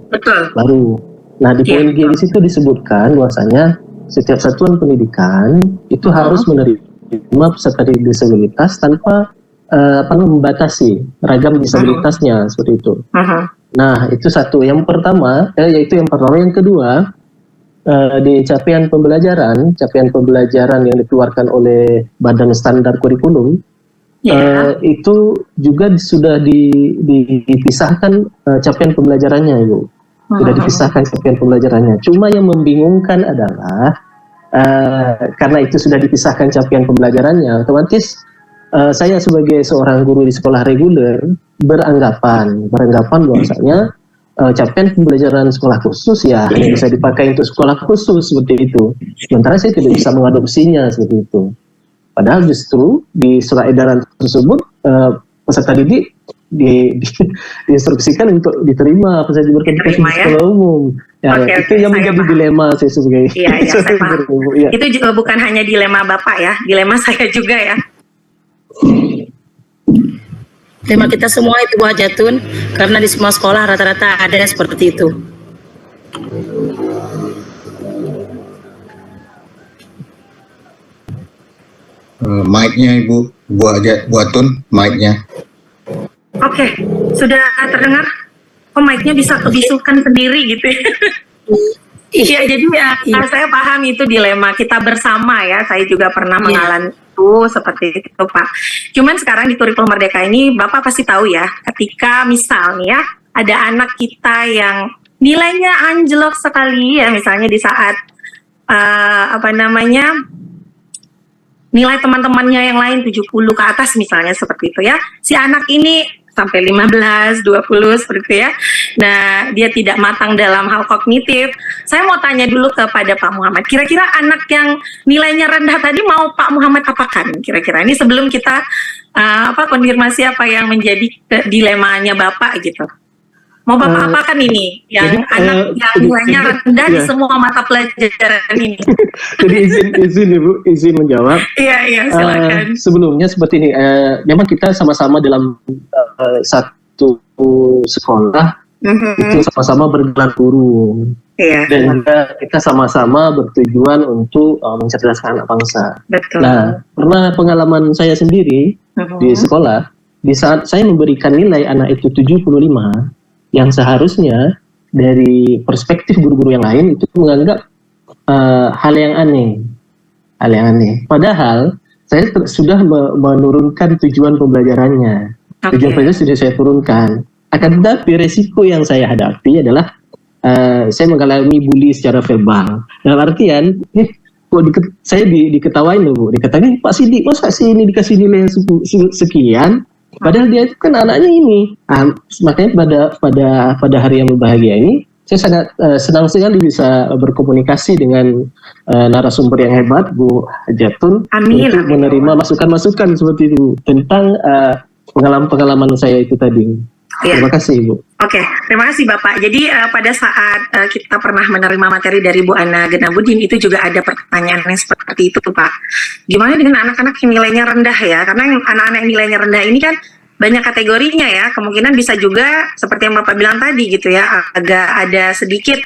baru. Nah di poin G di situ disebutkan bahwasanya setiap satuan pendidikan itu harus menerima peserta didik disabilitas tanpa membatasi ragam disabilitasnya seperti itu. Nah itu satu. Yang pertama, yaitu yang pertama. Yang kedua, di capaian pembelajaran yang dikeluarkan oleh Badan Standar Kurikulum. Itu juga sudah dipisahkan capaian pembelajarannya Ibu. Sudah dipisahkan capaian pembelajarannya. Cuma yang membingungkan adalah karena itu sudah dipisahkan capaian pembelajarannya, otomatis saya sebagai seorang guru di sekolah reguler beranggapan bahwasanya capaian pembelajaran sekolah khusus ya hanya bisa dipakai untuk sekolah khusus seperti itu. Sementara saya tidak bisa mengadopsinya seperti itu. Padahal justru di surat edaran tersebut peserta didik diinstruksikan untuk diterima peserta berkompetisi di sekolah umum. Itu yang menjadi dilema saya sebagai. Saya paham. Itu juga bukan hanya dilema Bapak ya, dilema saya juga ya. Dilema kita semua itu Bu Hajatun, karena di semua sekolah rata-rata ada seperti itu. Mic-nya Ibu Atun, mic-nya. Oke, sudah terdengar? Oh, mic-nya bisa kebisukan sendiri gitu ya. Iya, jadi saya paham itu dilema kita bersama ya. Saya juga pernah mengalami itu seperti itu Pak. Cuman sekarang di kurikulum Merdeka ini Bapak pasti tahu ya, ketika misalnya ada anak kita yang nilainya anjlok sekali ya, misalnya di saat nilai teman-temannya yang lain 70 ke atas misalnya seperti itu ya. Si anak ini sampai 15, 20 seperti itu ya. Nah, dia tidak matang dalam hal kognitif. Saya mau tanya dulu kepada Pak Muhammad. Kira-kira anak yang nilainya rendah tadi mau Pak Muhammad apakan? Kira-kira ini sebelum kita konfirmasi apa yang menjadi dilemanya Bapak gitu. Mau Bapak apakan ini? Yang anak yang nilainya rendah di semua mata pelajaran ini. Jadi izin Ibu, izin menjawab. Iya, silakan. Sebelumnya seperti ini, memang kita sama-sama dalam satu sekolah, itu sama-sama bergelar guru. Iya. Dan kita sama-sama bertujuan untuk mencerdaskan anak bangsa. Betul. Nah, pernah pengalaman saya sendiri di sekolah, di saat saya memberikan nilai anak itu 75, yang seharusnya dari perspektif guru-guru yang lain itu menganggap hal yang aneh. Padahal saya sudah menurunkan tujuan pembelajarannya. Tujuan pembelajaran sudah saya turunkan. Akan tetapi resiko yang saya hadapi adalah saya mengalami bully secara verbal. Dalam artian, saya diketawain loh Bu. Dikatakan, Pak Sidik, masa sih ini dikasih nilai yang sekian? Padahal dia itu kan anaknya ini. Makanya pada hari yang berbahagia ini, saya sangat senang sekali bisa berkomunikasi dengan narasumber yang hebat, Bu Hajatun, untuk menerima masukan-masukan seperti itu tentang pengalaman saya itu tadi. Ya. Terima kasih, Bu. Oke, terima kasih Bapak. Jadi pada saat kita pernah menerima materi dari Bu Ana Genabudin, itu juga ada pertanyaan yang seperti itu Pak. Gimana dengan anak-anak yang nilainya rendah ya? Karena anak-anak yang nilainya rendah ini kan banyak kategorinya ya. Kemungkinan bisa juga seperti yang Bapak bilang tadi gitu ya, agak ada sedikit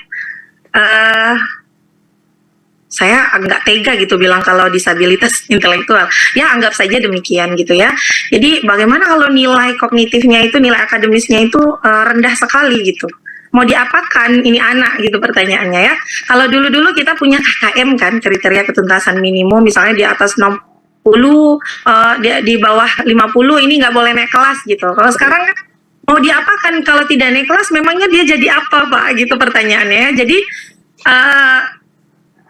saya agak tega gitu bilang kalau disabilitas intelektual. Ya anggap saja demikian gitu ya. Jadi bagaimana kalau nilai kognitifnya itu, nilai akademisnya itu rendah sekali gitu. Mau diapakan ini anak gitu pertanyaannya ya. Kalau dulu-dulu kita punya KKM kan, kriteria ketuntasan minimum, misalnya di atas 60, di bawah 50 ini nggak boleh naik kelas gitu. Kalau sekarang kan mau diapakan kalau tidak naik kelas, memangnya dia jadi apa Pak gitu pertanyaannya. Jadi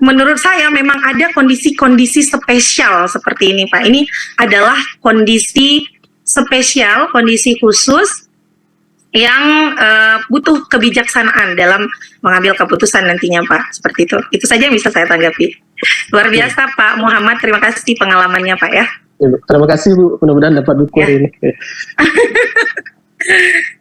menurut saya memang ada kondisi-kondisi spesial seperti ini Pak. Ini adalah kondisi spesial, kondisi khusus yang butuh kebijaksanaan dalam mengambil keputusan nantinya Pak. Seperti itu. Itu saja yang bisa saya tanggapi. Luar biasa Pak Muhammad, terima kasih pengalamannya Pak ya. Terima kasih Bu, mudah-mudahan dapat dukungan ini.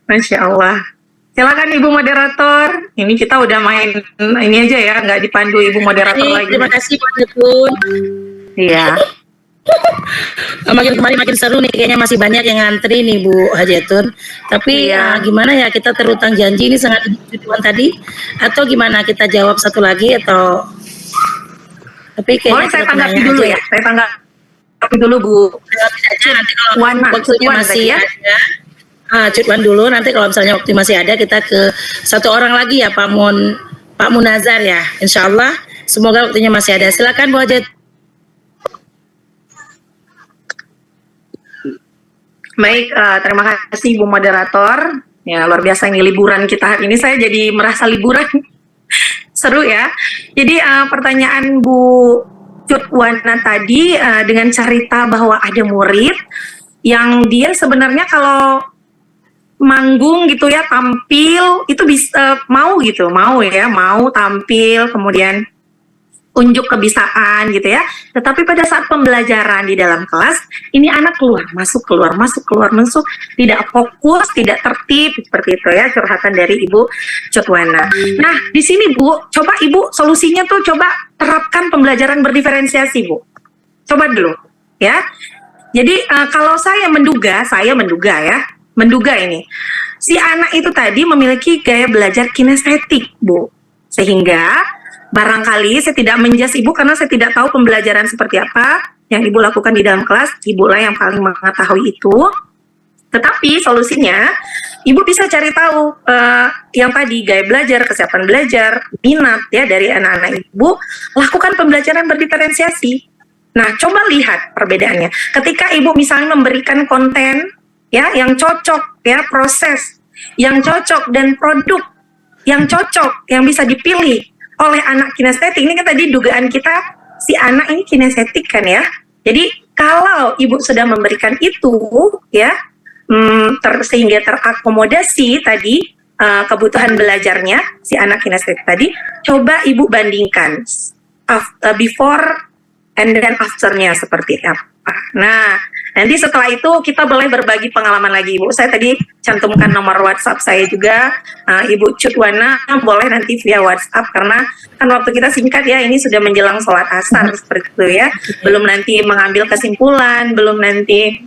Masya Allah. Silakan Ibu Moderator. Ini kita udah main ini aja ya, nggak dipandu Ibu Moderator lagi. Terima kasih Pak Jepun. Iya. Makin kemarin makin seru nih, kayaknya masih banyak yang ngantri nih Bu Hajatun. Tapi gimana ya, kita terutang janji ini sangat tujuan tadi, atau gimana kita jawab satu lagi atau? Tapi kayaknya saya tanggapi dulu ya. Saya tanggapi dulu Bu. Aja nanti kalau waktunya masih ada. Cukupan dulu, nanti kalau misalnya waktu masih ada kita ke satu orang lagi ya Pak Munazar ya, insya Allah semoga waktunya masih ada. Silakan Bu Hajat. Baik, terima kasih Bu Moderator. Ya luar biasa ini liburan kita hari ini, saya jadi merasa liburan. Seru ya. Jadi pertanyaan Bu Cutwana tadi dengan cerita bahwa ada murid yang dia sebenarnya kalau manggung gitu ya, tampil itu bisa mau tampil, kemudian unjuk kebisaan gitu ya. Tetapi pada saat pembelajaran di dalam kelas, ini anak keluar masuk, tidak fokus, tidak tertib seperti itu ya, curhatan dari Ibu Cutwana. Nah, di sini Bu, coba Ibu solusinya tuh coba terapkan pembelajaran berdiferensiasi Bu. Coba dulu ya. Jadi kalau saya menduga ini, si anak itu tadi memiliki gaya belajar kinestetik, Bu. Sehingga barangkali saya tidak menjas Ibu karena saya tidak tahu pembelajaran seperti apa yang Ibu lakukan di dalam kelas. Ibulah yang paling mengetahui itu. Tetapi solusinya, Ibu bisa cari tahu yang tadi gaya belajar, kesiapan belajar, minat ya dari anak-anak Ibu. Lakukan pembelajaran berdiferensiasi. Nah, coba lihat perbedaannya. Ketika Ibu misalnya memberikan konten ya yang cocok ya, proses yang cocok dan produk yang cocok yang bisa dipilih oleh anak kinestetik. Ini kan tadi dugaan kita si anak ini kinestetik kan ya. Jadi kalau ibu sudah memberikan itu ya, sehingga terakomodasi tadi kebutuhan belajarnya si anak kinestetik tadi, coba ibu bandingkan before and then after-nya seperti apa. Nah, nanti setelah itu kita boleh berbagi pengalaman lagi, Ibu. Saya tadi cantumkan nomor WhatsApp saya juga, Ibu Cutwana, boleh nanti via WhatsApp, karena kan waktu kita singkat ya, ini sudah menjelang sholat asar seperti itu ya. Belum nanti mengambil kesimpulan, belum nanti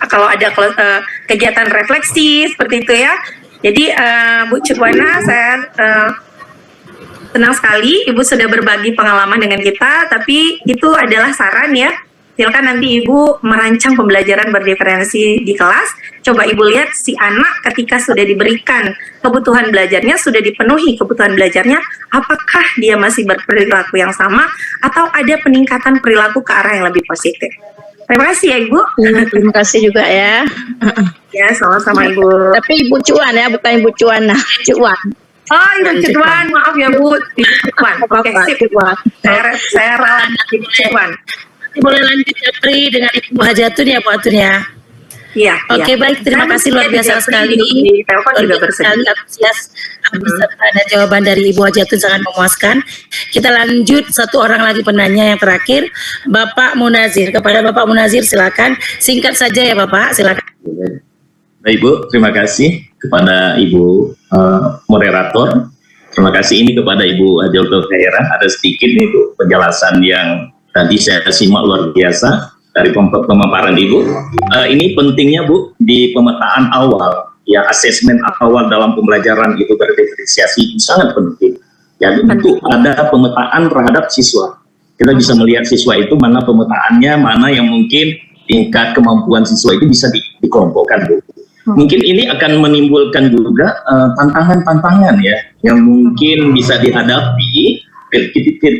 kalau ada kegiatan refleksi seperti itu ya. Jadi Bu Cutwana, saya senang sekali Ibu sudah berbagi pengalaman dengan kita, tapi itu adalah saran ya. Silakan nanti Ibu merancang pembelajaran berdiferensi di kelas. Coba Ibu lihat si anak ketika sudah diberikan kebutuhan belajarnya, sudah dipenuhi kebutuhan belajarnya, apakah dia masih berperilaku yang sama atau ada peningkatan perilaku ke arah yang lebih positif. Terima kasih ya Ibu. Terima kasih juga ya. Ya, sama-sama Ibu. Tapi Ibu Cuan ya, bukan Ibu Cuana. Cuan. Oh, Ibu Cuan, maaf ya Bu. Ibu Cuan. Oke, sip. Saya ralat Ibu Cuan. Boleh lanjut Japri dengan Ibu Hajatun ya Bu Atun ya. Iya. Oke, baik, terima kasih luar biasa sekali. Di telepon juga bersedia. Antusias dan jawaban dari Ibu Hajatun sangat memuaskan. Kita lanjut satu orang lagi penanya yang terakhir, Bapak Munazir. Kepada Bapak Munazir silakan, singkat saja ya Bapak, silakan. Baik Bu, terima kasih kepada Ibu moderator. Terima kasih ini kepada Ibu Hajatun Khairah. Ada sedikit nih Bu penjelasan yang tadi saya simak luar biasa dari pemaparan Ibu. Ini pentingnya Bu di pemetaan awal, ya asesmen awal dalam pembelajaran itu berdiferensiasi sangat penting. Jadi untuk ada pemetaan terhadap siswa. Kita bisa melihat siswa itu mana pemetaannya, mana yang mungkin tingkat kemampuan siswa itu bisa dikelompokkan Bu. Mungkin ini akan menimbulkan juga tantangan-tantangan ya yang mungkin bisa dihadapi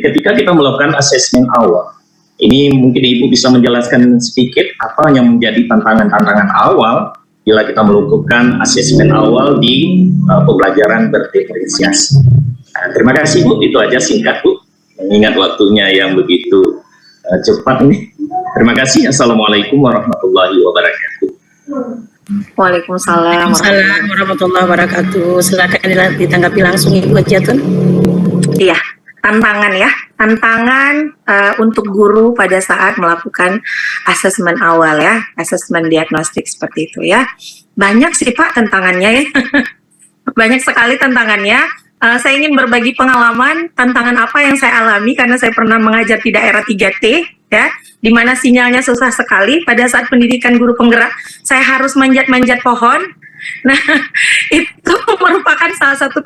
ketika kita melakukan asesmen awal. Ini mungkin Ibu bisa menjelaskan sedikit apa yang menjadi tantangan-tantangan awal bila kita melakukan asesmen awal di pembelajaran berdiferensiasi. Nah, terima kasih Bu, itu aja singkat Bu, mengingat waktunya yang begitu cepat nih. Terima kasih. Assalamualaikum warahmatullahi wabarakatuh. Waalaikumsalam warahmatullahi wabarakatuh. Silakan ditanggapi langsung Ibu Hajatun. Iya, tantangan untuk guru pada saat melakukan asesmen awal ya, asesmen diagnostik seperti itu ya. Banyak sih Pak tantangannya ya. Banyak sekali tantangannya. Saya ingin berbagi pengalaman tantangan apa yang saya alami karena saya pernah mengajar di daerah 3T ya, di mana sinyalnya susah sekali. Pada saat pendidikan guru penggerak, saya harus manjat-manjat pohon. Nah, itu merupakan salah satu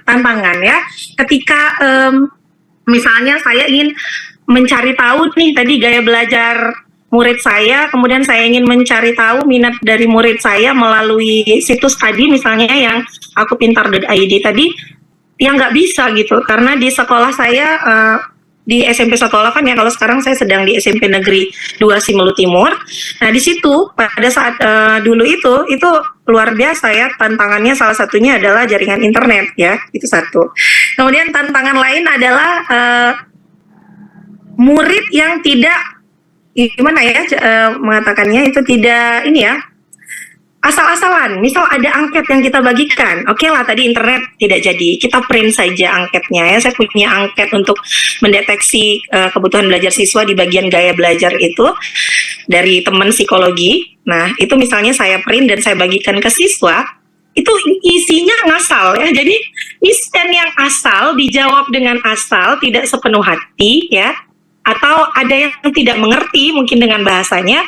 tantangan ya. Ketika misalnya saya ingin mencari tahu nih tadi gaya belajar murid saya, kemudian saya ingin mencari tahu minat dari murid saya melalui situs tadi misalnya yang akupintar.id tadi, yang nggak bisa gitu, karena di sekolah saya di SMP Sekolah kan ya, kalau sekarang saya sedang di SMP Negeri 2 Simelu Timur. Nah di situ pada saat dulu itu luar biasa ya, tantangannya salah satunya adalah jaringan internet ya, itu satu. Kemudian tantangan lain adalah murid yang tidak gimana ya mengatakannya, itu tidak ini ya, asal-asalan. Misal ada angket yang kita bagikan, oke lah tadi internet tidak jadi, kita print saja angketnya ya. Saya punya angket untuk mendeteksi kebutuhan belajar siswa di bagian gaya belajar itu dari teman psikologi. Nah itu misalnya saya print dan saya bagikan ke siswa, itu isinya ngasal ya. Jadi isen yang asal dijawab dengan asal, tidak sepenuh hati ya, atau ada yang tidak mengerti mungkin dengan bahasanya.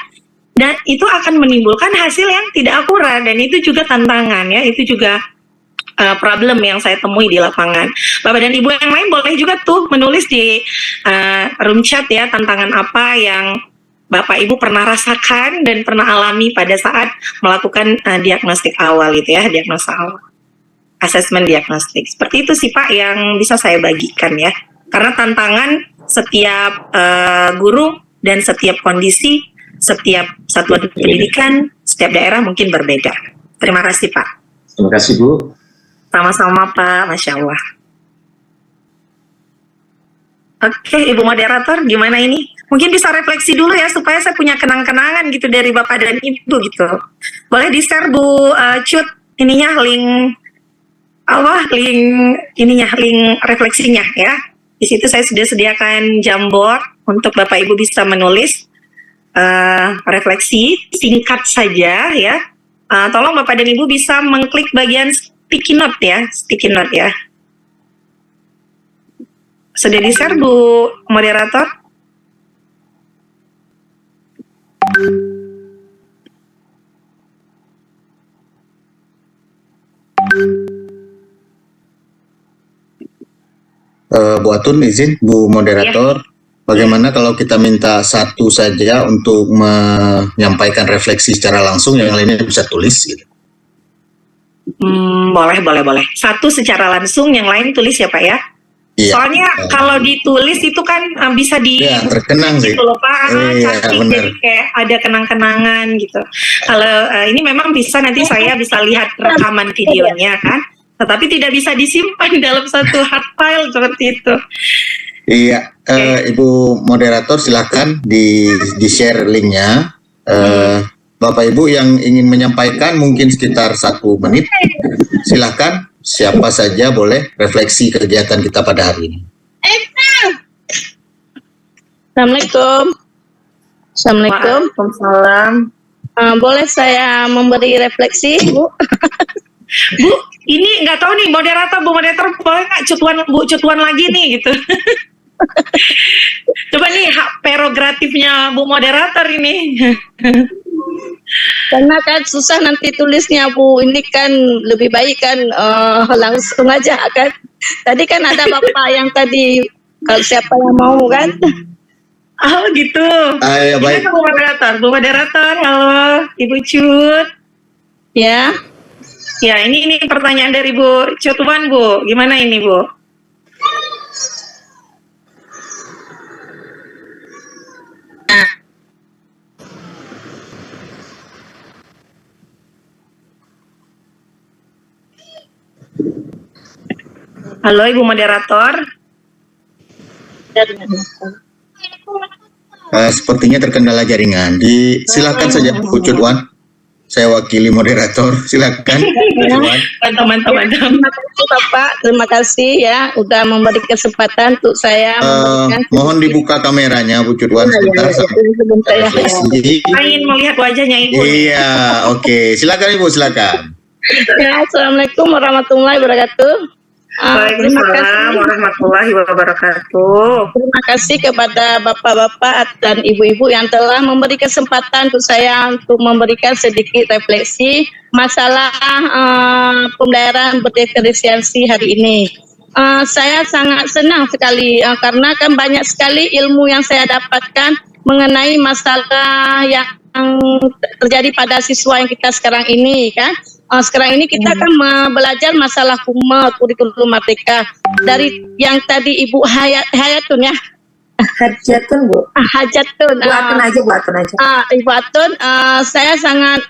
Dan itu akan menimbulkan hasil yang tidak akurat, dan itu juga tantangan ya, itu juga problem yang saya temui di lapangan. Bapak dan Ibu yang lain boleh juga tuh menulis di room chat ya, tantangan apa yang Bapak Ibu pernah rasakan dan pernah alami pada saat melakukan diagnostik awal gitu ya, diagnosa awal, asesmen diagnostik. Seperti itu sih Pak yang bisa saya bagikan ya, karena tantangan setiap guru dan setiap kondisi, setiap satuan pendidikan, setiap daerah mungkin berbeda. Terima kasih Pak. Terima kasih Bu. Sama-sama Pak, Masya Allah. Oke, Ibu Moderator, gimana ini? Mungkin bisa refleksi dulu ya, supaya saya punya kenang-kenangan gitu dari Bapak dan Ibu gitu. Boleh di-share Bu Cut, ininya link link refleksinya ya. Di situ saya sudah sediakan Jamboard untuk Bapak Ibu bisa menulis refleksi singkat saja ya. Tolong Bapak dan Ibu bisa mengklik bagian sticky note ya. Sudah di-share Bu Moderator? Bu Atun izin, Bu Moderator, bagaimana kalau kita minta satu saja untuk menyampaikan refleksi secara langsung, yang lainnya bisa tulis gitu. Boleh. Satu secara langsung, yang lain tulis ya Pak ya. Iya. Soalnya kalau ditulis itu kan bisa di terkenang sih. Gitu loh Pak, cantik jadi kayak ada kenang-kenangan gitu. Kalau ini memang bisa nanti saya bisa lihat rekaman videonya kan, tetapi tidak bisa disimpan dalam satu hard file seperti itu. Iya, Ibu Moderator silakan di-share linknya. Bapak Ibu yang ingin menyampaikan mungkin sekitar 1 menit, silakan. Siapa saja boleh refleksi kegiatan kita pada hari ini. Assalamualaikum. Waalaikumsalam. Boleh saya memberi refleksi, Bu? Bu, ini nggak tahu nih Bu moderator boleh nggak cutuan lagi nih gitu. Coba nih hak prerogatifnya Bu moderator ini. Karena kan susah nanti tulisnya Bu, ini kan lebih baik kan langsung aja kan. Tadi kan ada Bapak yang tadi kalau siapa yang mau kan. Oh gitu. Ya, baik. Bu moderator, halo Ibu Cut. Ya. Ya ini pertanyaan dari Bu Cutuan Bu, gimana ini Bu? Halo Ibu Moderator. Sepertinya terkendala jaringan. Silakan saja Bu Cutwan. Saya wakili moderator. Silakan. Mantap. Bapak, terima kasih ya udah memberi kesempatan untuk saya memberikan. Mohon dibuka kameranya Bu Cutwan sebentar. Sebentar ya. Ingin melihat wajahnya Ibu. Iya, oke. Silakan Ibu, silakan. Ya, Assalamualaikum warahmatullahi wabarakatuh. Waalaikumsalam warahmatullahi wabarakatuh. Terima kasih kepada bapak-bapak dan ibu-ibu yang telah memberi kesempatan untuk saya untuk memberikan sedikit refleksi masalah pembelajaran berdiferensiasi hari ini. Saya sangat senang sekali karena kan banyak sekali ilmu yang saya dapatkan mengenai masalah yang terjadi pada siswa yang kita sekarang ini kan. Sekarang ini kita akan belajar masalah kurikulum merdeka dari yang tadi Ibu Hayatun ya. Hajatun Bu. Hajatun. Bu Atun aja. Ibu Atun, saya sangat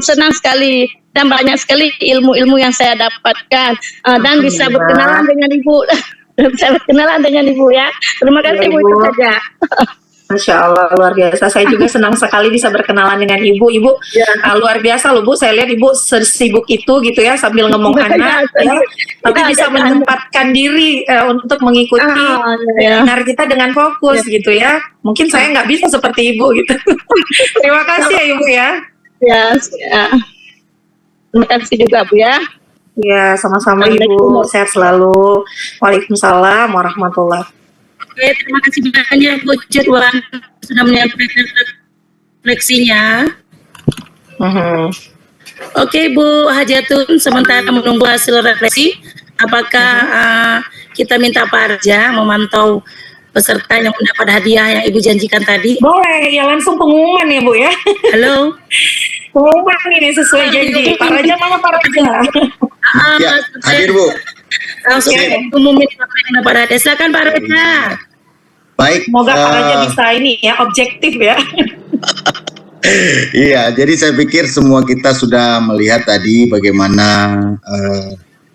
senang sekali dan banyak sekali ilmu-ilmu yang saya dapatkan dan bisa berkenalan dengan Ibu. Bisa berkenalan dengan Ibu ya. Terima kasih Bu, itu saja. Masya Allah, luar biasa. Saya juga senang sekali bisa berkenalan dengan Ibu. Ibu luar biasa loh Bu. Saya lihat Ibu sesibuk itu gitu ya sambil ngomong anak ya. Tapi bisa menempatkan diri untuk mengikuti webinar kita dengan fokus gitu ya. Mungkin saya nggak bisa seperti Ibu gitu. Terima kasih ya Ibu ya. Ya. Terima kasih juga Bu ya. Ya, sama-sama Ibu. Sehat selalu. Waalaikumsalam warahmatullahi wabarakatuh. Oke, terima kasih banyak Bu Cutwan sudah menyampaikan refleksinya. Oke Bu Hajatun, sementara menunggu hasil refleksi, apakah kita minta Pak Arja memantau peserta yang mendapat hadiah yang Ibu janjikan tadi? Boleh, ya langsung pengumuman ya Bu ya. Halo. Pengumuman ini sesuai janji. Pak Raja mana Pak Raja? Ya, hadir Bu. Langsung umumin siapa yang dapat hadiah. Silakan Pak Raja. Baik. Semoga Pak Raja bisa ini ya, objektif ya. Iya, jadi saya pikir semua kita sudah melihat tadi bagaimana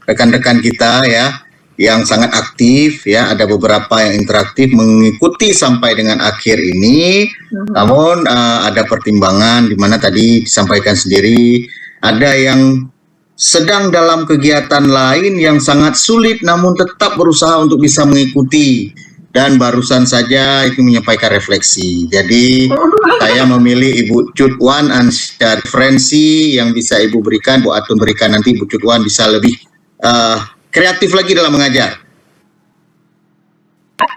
rekan-rekan kita ya yang sangat aktif ya, ada beberapa yang interaktif mengikuti sampai dengan akhir ini. Namun ada pertimbangan di mana tadi disampaikan sendiri ada yang sedang dalam kegiatan lain yang sangat sulit namun tetap berusaha untuk bisa mengikuti. Dan barusan saja itu menyampaikan refleksi. Jadi saya memilih Ibu Cut Wan Ansya referensi yang bisa Ibu berikan, Bu Atun berikan nanti Ibu Cut Wan bisa lebih kreatif lagi dalam mengajar.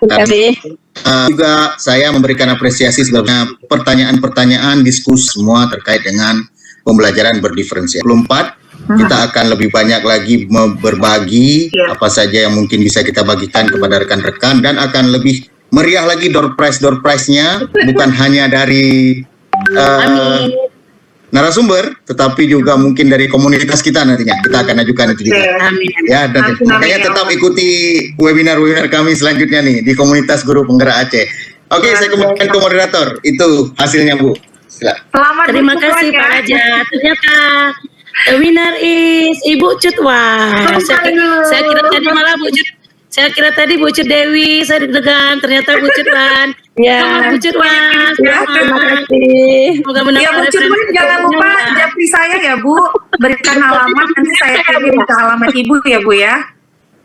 Terima kasih. Juga saya memberikan apresiasi sebabnya pertanyaan-pertanyaan diskusi semua terkait dengan pembelajaran berdiferensiasi. 24 kita akan lebih banyak lagi berbagi apa saja yang mungkin bisa kita bagikan kepada rekan-rekan dan akan lebih meriah lagi door prize-nya bukan hanya dari narasumber tetapi juga mungkin dari komunitas kita nantinya kita akan ajukan itu juga. Ya, dan makanya tetap ikuti webinar-webinar kami selanjutnya nih di komunitas guru penggerak Aceh. Oke, saya kembalikan ke moderator. Itu hasilnya, Bu. Selamat Terima kasih Pak Raja. Ternyata the winner is Ibu Cut Wan. Saya kira tadi malah saya kira tadi Bu Cut Dewi, saya deg-degan, ternyata Bu Cut Wan. Ya, Bu Cut Wan. terima kasih. Semoga Ya mendapat Bu Cut Wan, jangan lupa japri saya ya Bu, berikan alamat nanti saya kirim ke alamat Ibu ya Bu ya.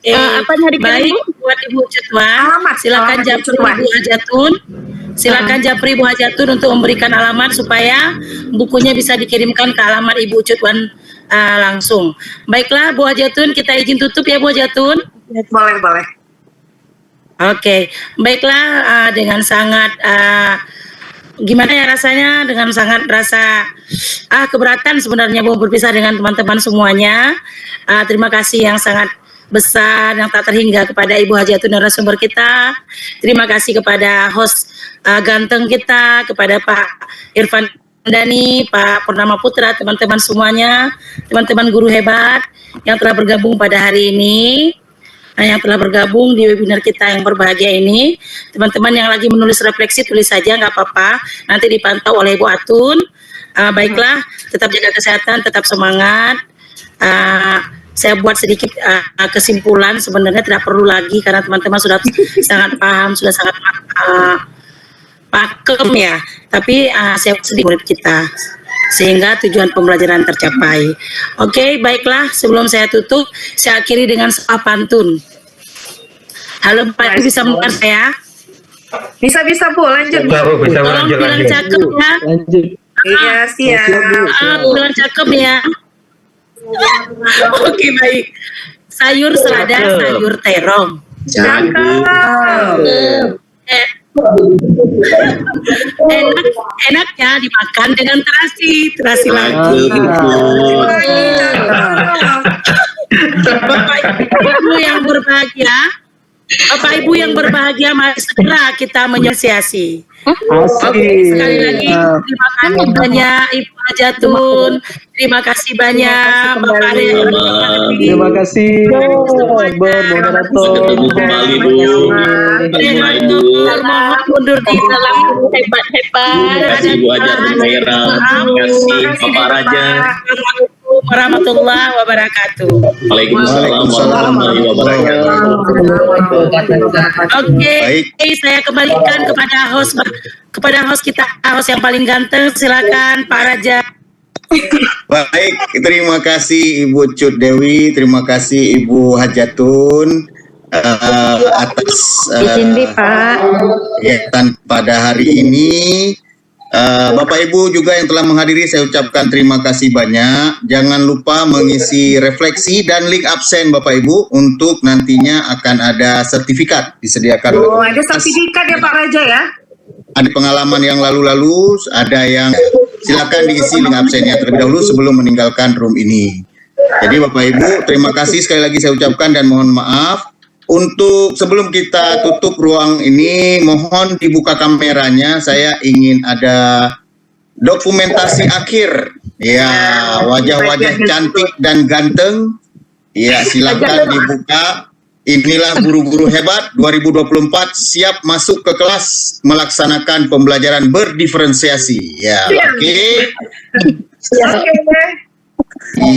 Apanya dikirim, baik buat Ibu Cut Wan. Alamat, Silakan alamat japri Cut Wan. Bu Hajatun. Silakan japri Bu Hajatun untuk memberikan alamat supaya bukunya bisa dikirimkan ke alamat Ibu Cut Wan langsung. Baiklah Bu Hajatun, kita izin tutup ya Bu Hajatun. Boleh. Oke, baiklah dengan sangat gimana ya rasanya, dengan sangat rasa keberatan sebenarnya Bu berpisah dengan teman-teman semuanya. Terima kasih yang sangat besar yang tak terhingga kepada Ibu Hajatun narasumber kita. Terima kasih kepada host ganteng kita, kepada Pak Irfan Dani, Pak Purnama Putra, teman-teman semuanya, teman-teman guru hebat yang telah bergabung pada hari ini, yang telah bergabung di webinar kita yang berbahagia ini. Teman-teman yang lagi menulis refleksi, tulis saja, nggak apa-apa, nanti dipantau oleh Ibu Atun. Baiklah, tetap jaga kesehatan, tetap semangat. Saya buat sedikit kesimpulan, sebenarnya tidak perlu lagi karena teman-teman sudah sangat paham, sudah sangat pakem ya. Tapi saya sedih murid kita sehingga tujuan pembelajaran tercapai. Oke, baiklah, sebelum saya tutup, saya akhiri dengan sebuah pantun. Halo Pak, bisa mendengar saya? Bisa Bu, lanjut. Bisa Tolong bilang cakep ya. Lanjut. Iya, siap. Bilang cakep ya. Oke, baik. Sayur selada, sayur terong. Enaknya dimakan dengan terasi lagi. Bapak Ibu yang berbahagia, mari segera kita menyaksiasi. Oke, sekali lagi terima kasih banyak Ibu Hajatun, terima kasih banyak Bapak Arya. Terima kasih moderator. Kembali Bu. Mohon mundur di dalam hebat-hebat. Terima kasih Bu Hajatun Khaira. Terima kasih Bapak Raja. Warahmatullahi wabarakatuh. Waalaikumsalam warahmatullahi wabarakatuh. Oke, saya kembalikan kepada host kita, host yang paling ganteng. Silakan Pak Raja. Baik, terima kasih Ibu Cut Dewi, terima kasih Ibu Hajatun atas Pak. kegiatan pada hari ini. Bapak Ibu juga yang telah menghadiri, saya ucapkan terima kasih banyak. Jangan lupa mengisi refleksi dan link absen Bapak Ibu untuk nantinya akan ada sertifikat disediakan. Oh, ada sertifikat ya Pak Raja ya? Ada pengalaman yang lalu-lalu, ada yang silakan diisi link absennya terlebih dahulu sebelum meninggalkan room ini. Jadi Bapak Ibu, terima kasih sekali lagi saya ucapkan dan mohon maaf. Untuk sebelum kita tutup ruang ini, mohon dibuka kameranya. Saya ingin ada dokumentasi akhir. Ya, wajah-wajah cantik dan ganteng. Ya, silakan dibuka. Inilah guru-guru hebat 2024 siap masuk ke kelas melaksanakan pembelajaran berdiferensiasi. Ya, oke. Oke.